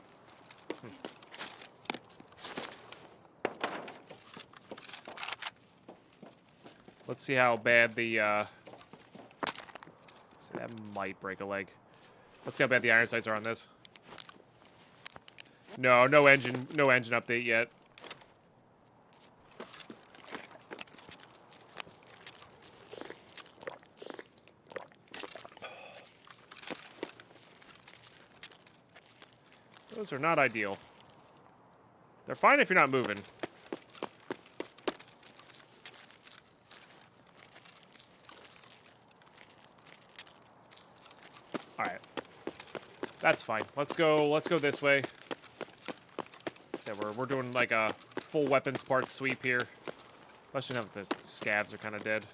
S1: Let's see how bad the, that might break a leg. Let's see how bad the iron sights are on this. No engine update yet. Those are not ideal. They're fine if you're not moving. That's fine. Let's go this way. So we're doing like a full weapons part sweep here. Especially now that the scavs are kind of dead.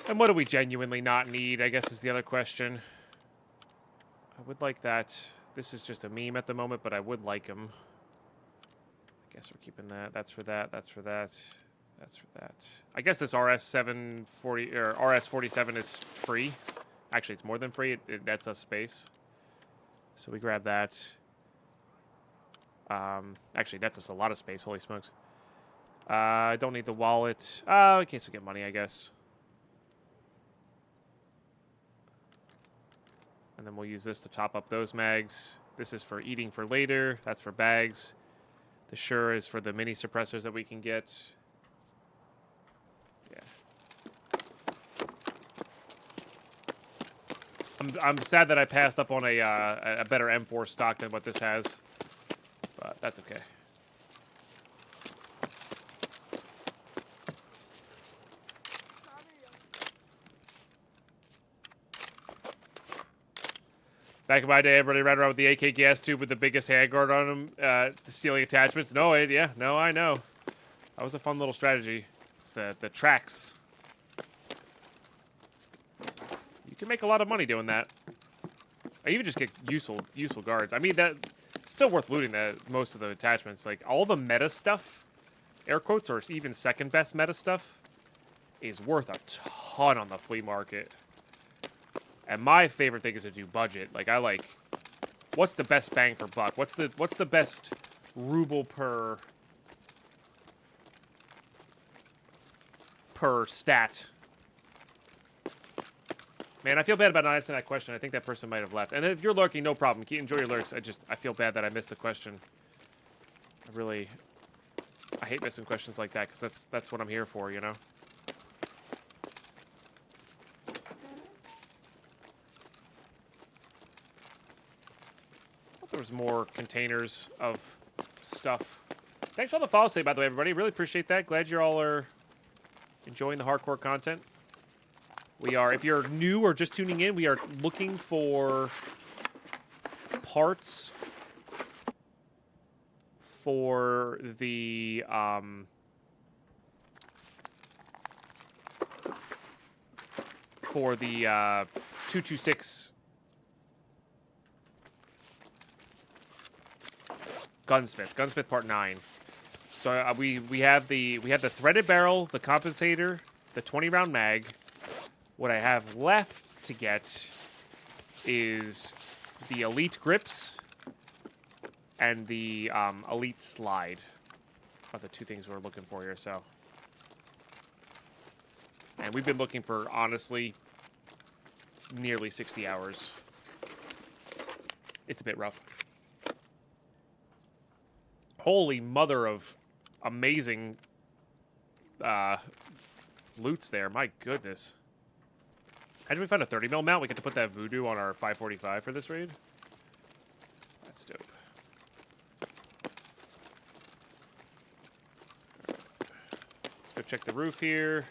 S1: And what do we genuinely not need, I guess is the other question. I would like that. This is just a meme at the moment, but I would like him. I guess we're keeping that. That's for that. That's for that. That's for that. I guess this RS-740 or RS-47 is free. Actually, it's more than free. It nets us space. So we grab that. Actually, nets us a lot of space. Holy smokes. I don't need the wallet. In case we get money, I guess. And then we'll use this to top up those mags. This is for eating for later. That's for bags. The Sure is for the mini suppressors that we can get. Yeah. I'm sad that I passed up on a better M4 stock than what this has. But that's okay. Back in my day, everybody ran around with the AK gas tube with the biggest handguard on them, stealing attachments. No, I know. That was a fun little strategy. It's the tracks. You can make a lot of money doing that. I even just get useful guards. I mean, it's still worth looting most of the attachments. Like, all the meta stuff, air quotes, or even second best meta stuff, is worth a ton on the flea market. And my favorite thing is to do budget. Like, I like, what's the best bang for buck? What's the best ruble per stat? Man, I feel bad about not answering that question. I think that person might have left. And if you're lurking, no problem. Enjoy your lurks. I feel bad that I missed the question. I hate missing questions like that, because that's what I'm here for, you know? There was more containers of stuff. Thanks for all the follows today, by the way, everybody. Really appreciate that. Glad you all are enjoying the hardcore content. We are, if you're new or just tuning in, we are looking for parts for the 226 Gunsmith Part 9. So we have the threaded barrel, the compensator, the 20-round mag. What I have left to get is the elite grips and the elite slide. Are the two things we're looking for here. So, and we've been looking for, honestly, nearly 60 hours. It's a bit rough. Holy mother of amazing loots there. My goodness. How did we find a 30mm mount? We get to put that voodoo on our 545 for this raid? That's dope. Right. Let's go check the roof here.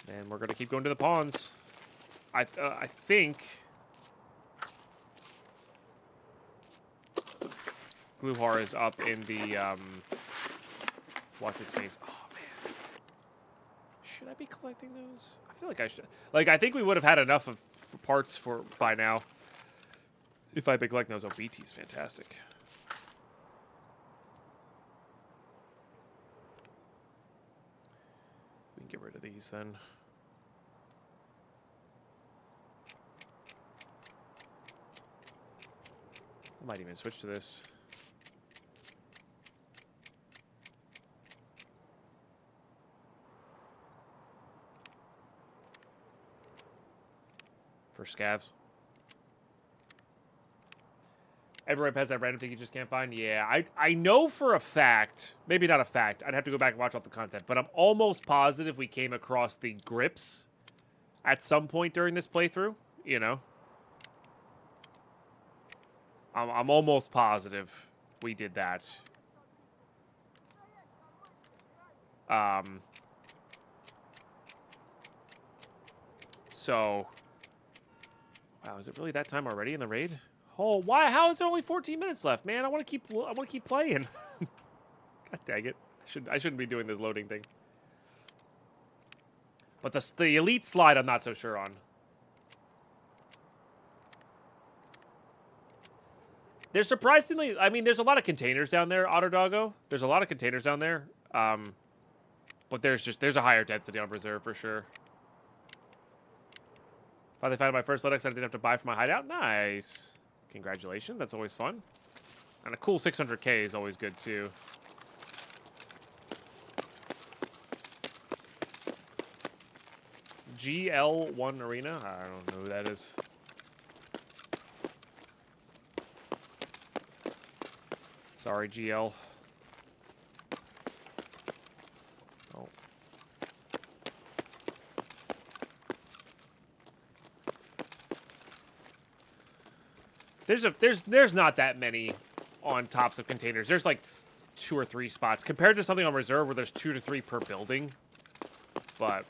S1: And we're going to keep going to the pawns. I think Gluhar is up in the, what's its face? Oh, man. Should I be collecting those? I feel like I should. Like, I think we would have had enough of parts by now. If I'd been collecting those. Oh, BT is fantastic. We can get rid of these then. I might even switch to this. For scavs. Every rep has that random thing you just can't find. Yeah, I know for a fact, maybe not a fact, I'd have to go back and watch all the content, but I'm almost positive we came across the grips at some point during this playthrough, you know? I'm almost positive we did that. So, wow, is it really that time already in the raid? Oh, why? How is there only 14 minutes left, man? I want to keep playing. God dang it! I shouldn't be doing this loading thing. But the elite slide, I'm not so sure on. There's surprisingly, I mean, there's a lot of containers down there, Autodoggo. There's a lot of containers down there. But there's a higher density on reserve for sure. Finally found my first Linux I didn't have to buy for my hideout. Nice. Congratulations. That's always fun. And a cool 600K is always good too. GL1 Arena? I don't know who that is. Sorry, GL. Oh. There's not that many on tops of containers. There's like 2 or 3 spots compared to something on reserve where there's 2 to 3 per building. But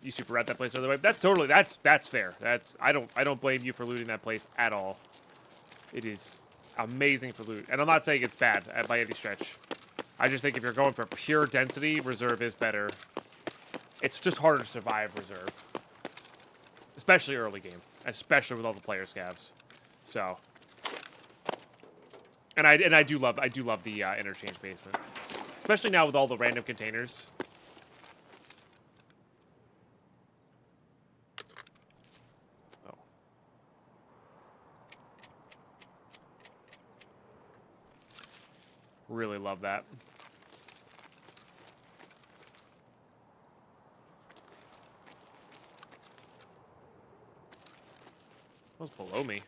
S1: you super rat that place the other way. That's fair. I don't blame you for looting that place at all. It is amazing for loot. And I'm not saying it's bad by any stretch. I just think if you're going for pure density, reserve is better. It's just harder to survive reserve. Especially early game. Especially with all the player scavs. So. And I do love the interchange basement. Especially now with all the random containers. Oh. Really love that. That was below me.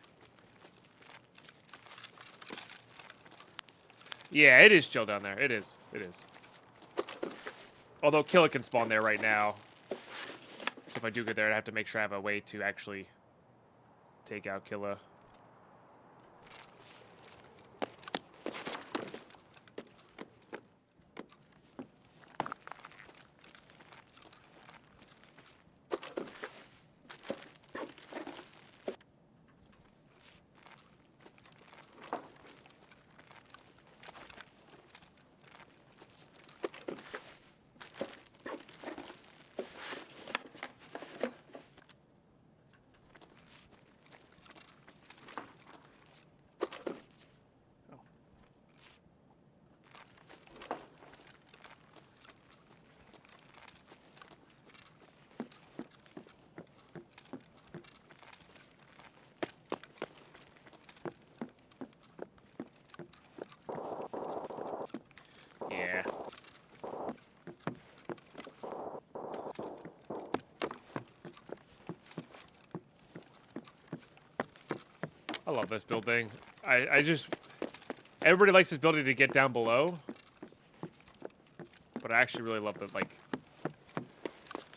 S1: Yeah, it is chill down there. It is. It is. Although Killa can spawn there right now. So if I do get there, I have to make sure I have a way to actually take out Killa. Yeah. I love this building. I just... Everybody likes this building to get down below. But I actually really love the, like...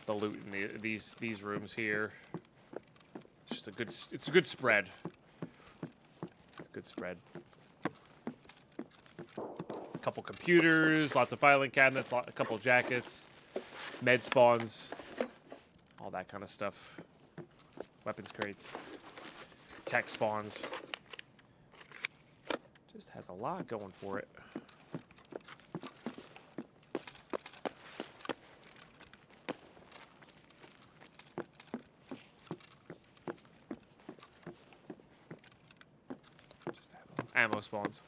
S1: the loot in these rooms here. Just a good... It's a good spread. It's a good spread. A couple computers, lots of filing cabinets, a couple jackets, med spawns, all that kind of stuff. Weapons crates, tech spawns. Just has a lot going for it. Just have ammo spawns.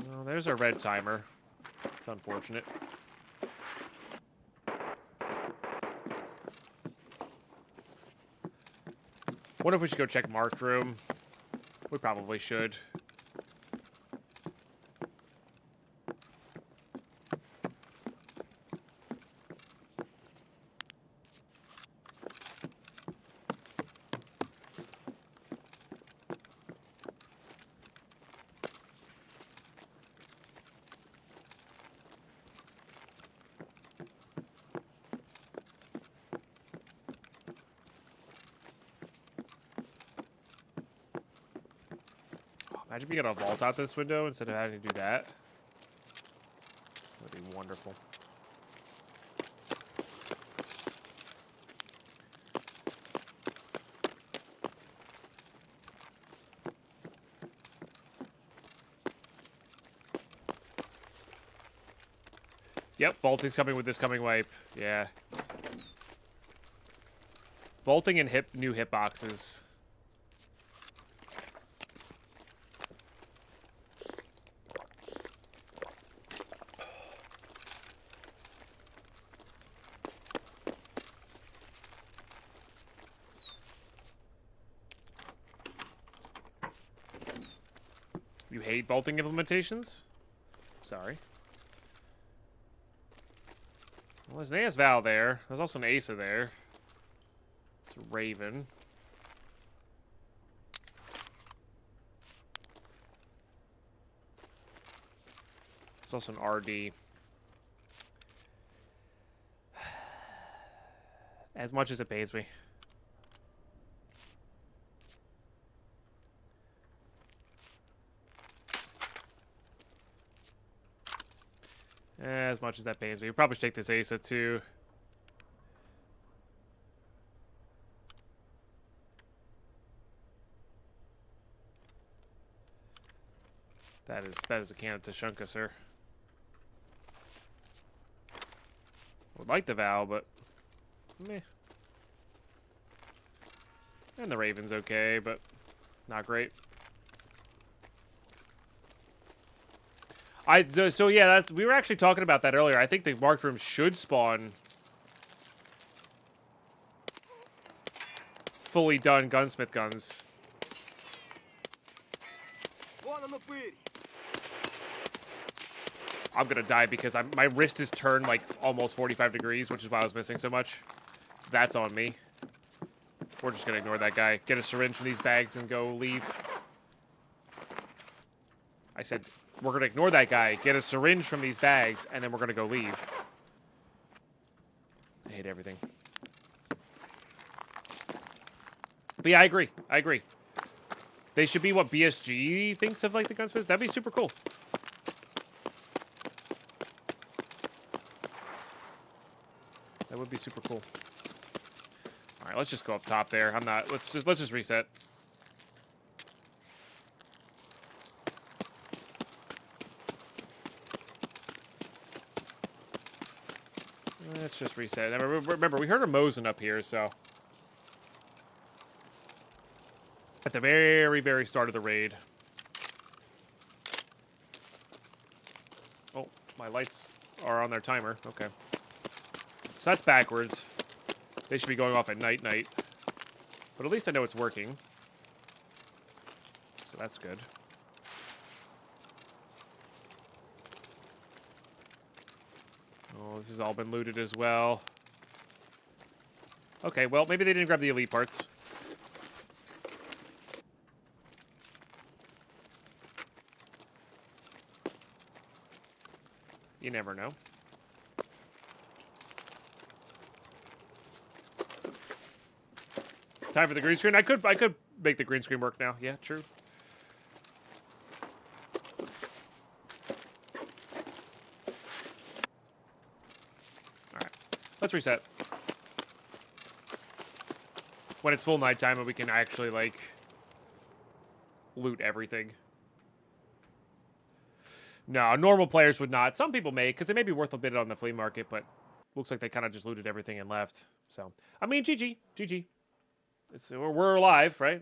S1: Well, there's a red timer. It's unfortunate. Wonder if we should go check Marked room. We probably should. Imagine being able to vault out this window instead of having to do that. It's going to be wonderful. Yep, bolting's coming with this coming wipe. Yeah. Bolting and new hitboxes. You hate bolting implementations? Sorry. Well, there's an AS Val there. There's also an Asa there. It's a Raven. There's also an RD. As much as it pains me. As much as that pains me. We probably should take this Asa too. That is a can of Tashunka, sir. Would like the Val, but meh. And the Raven's okay, but not great. So yeah, we were actually talking about that earlier. I think the marked room should spawn fully done gunsmith guns. I'm gonna die because my wrist is turned like almost 45 degrees, which is why I was missing so much. That's on me. We're just gonna ignore that guy. Get a syringe from these bags and go leave. I said, we're gonna ignore that guy, get a syringe from these bags, and then we're gonna go leave. I hate everything. But yeah, I agree. I agree. They should be what BSG thinks of like the gunsmiths. That'd be super cool. That would be super cool. All right, let's just go up top there. I'm not. Let's just reset. Let's just reset. Remember, we heard a Mosin up here, so at the very, very start of the raid. Oh, my lights are on their timer. Okay. So that's backwards. They should be going off at night. But at least I know it's working. So that's good. Oh, this has all been looted as well. Okay, well, maybe they didn't grab the elite parts. You never know. Time for the green screen. I could make the green screen work now. Yeah, true. All right, let's reset. When it's full nighttime and we can actually like loot everything. No, normal players would not. Some people may, because it may be worth a bit on the flea market, but looks like they kind of just looted everything and left. So, I mean, GG. We're alive, right?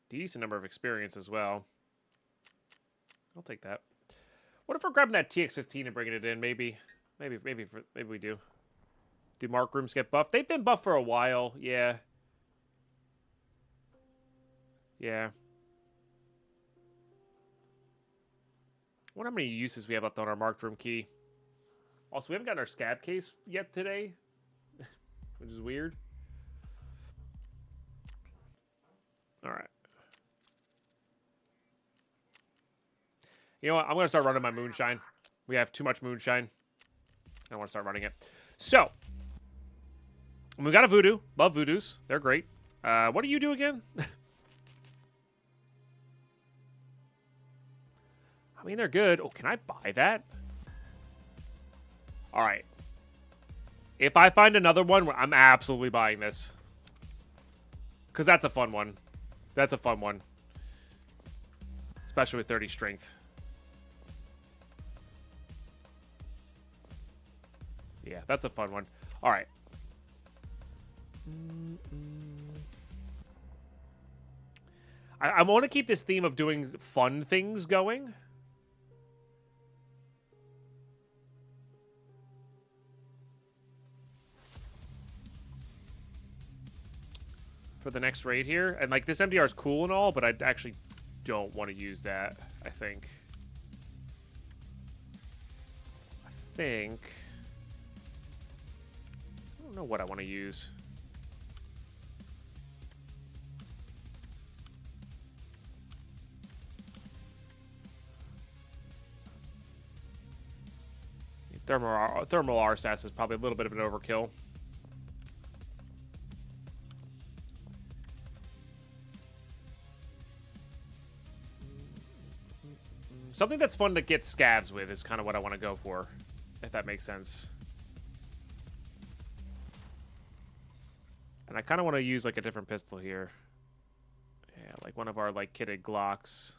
S1: Decent number of experience as well. I'll take that. What if we're grabbing that TX-15 and bringing it in? Maybe we do. Do mark rooms get buffed? They've been buffed for a while. Yeah. Yeah. I wonder how many uses we have left on our marked room key. Also, we haven't gotten our scab case yet today, which is weird. All right. You know what? I'm going to start running my moonshine. We have too much moonshine. I want to start running it. So, we got a voodoo. Love voodoos. They're great. What do you do again? I mean, they're good. Oh, can I buy that? All right. If I find another one, I'm absolutely buying this. Because that's a fun one. That's a fun one. Especially with 30 strength. Yeah, that's a fun one. All right. I want to keep this theme of doing fun things going. For the next raid here. And, like, this MDR is cool and all, but I actually don't want to use that, I think. I don't know what I want to use. Thermal RSAS is probably a little bit of an overkill. Something that's fun to get scavs with is kind of what I want to go for, if that makes sense. And I kind of want to use, like, a different pistol here. Yeah, like one of our, like, kitted Glocks.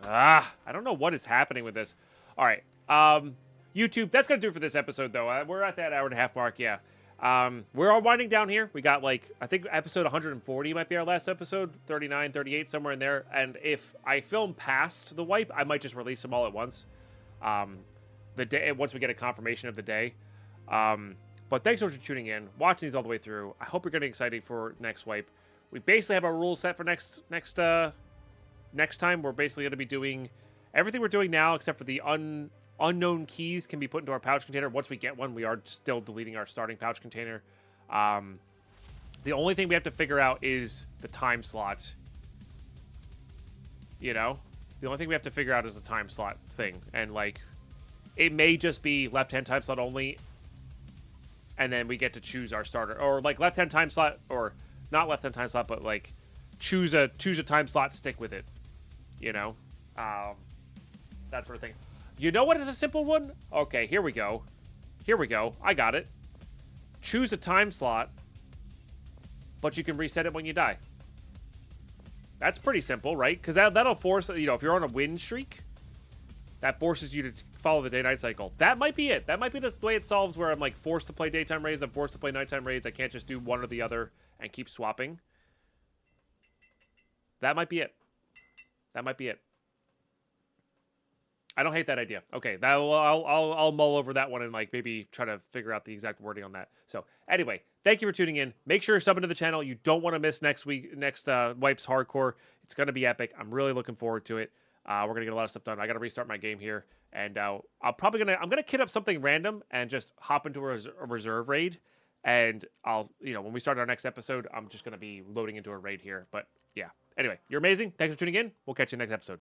S1: I don't know what is happening with this. All right. YouTube, that's going to do it for this episode, though. We're at that hour-and-a-half mark, yeah. We're all winding down here. We got, like, I think episode 140 might be our last episode. 39, 38, somewhere in there. And if I film past the wipe, I might just release them all at once. Once we get a confirmation of the day. But thanks so much for tuning in, watching these all the way through. I hope you're getting excited for next wipe. We basically have our rules set for next time. We're basically going to be doing everything we're doing now, except for the unknown keys can be put into our pouch container. Once we get one, we are still deleting our starting pouch container. The only thing we have to figure out is the time slot. You know? The only thing we have to figure out is the time slot thing. And, like, it may just be left-hand time slot only, and then we get to choose our starter. Or, like, left-hand time slot, or not left-hand time slot, but, like, choose a time slot, stick with it. You know? That sort of thing. You know what is a simple one? Okay, here we go. Here we go. I got it. Choose a time slot, but you can reset it when you die. That's pretty simple, right? Because that'll force, you know, if you're on a win streak, that forces you to follow the day-night cycle. That might be it. That might be the way it solves where I'm, like, forced to play daytime raids, I'm forced to play nighttime raids. I can't just do one or the other and keep swapping. That might be it. That might be it. I don't hate that idea. Okay, I'll mull over that one and, like, maybe try to figure out the exact wording on that. So anyway, thank you for tuning in. Make sure you're subbing to the channel. You don't want to miss next Wipes Hardcore. It's gonna be epic. I'm really looking forward to it. We're gonna get a lot of stuff done. I gotta restart my game here, and I'm gonna kit up something random and just hop into a reserve raid. And when we start our next episode, I'm just gonna be loading into a raid here. But yeah. Anyway, you're amazing. Thanks for tuning in. We'll catch you next episode.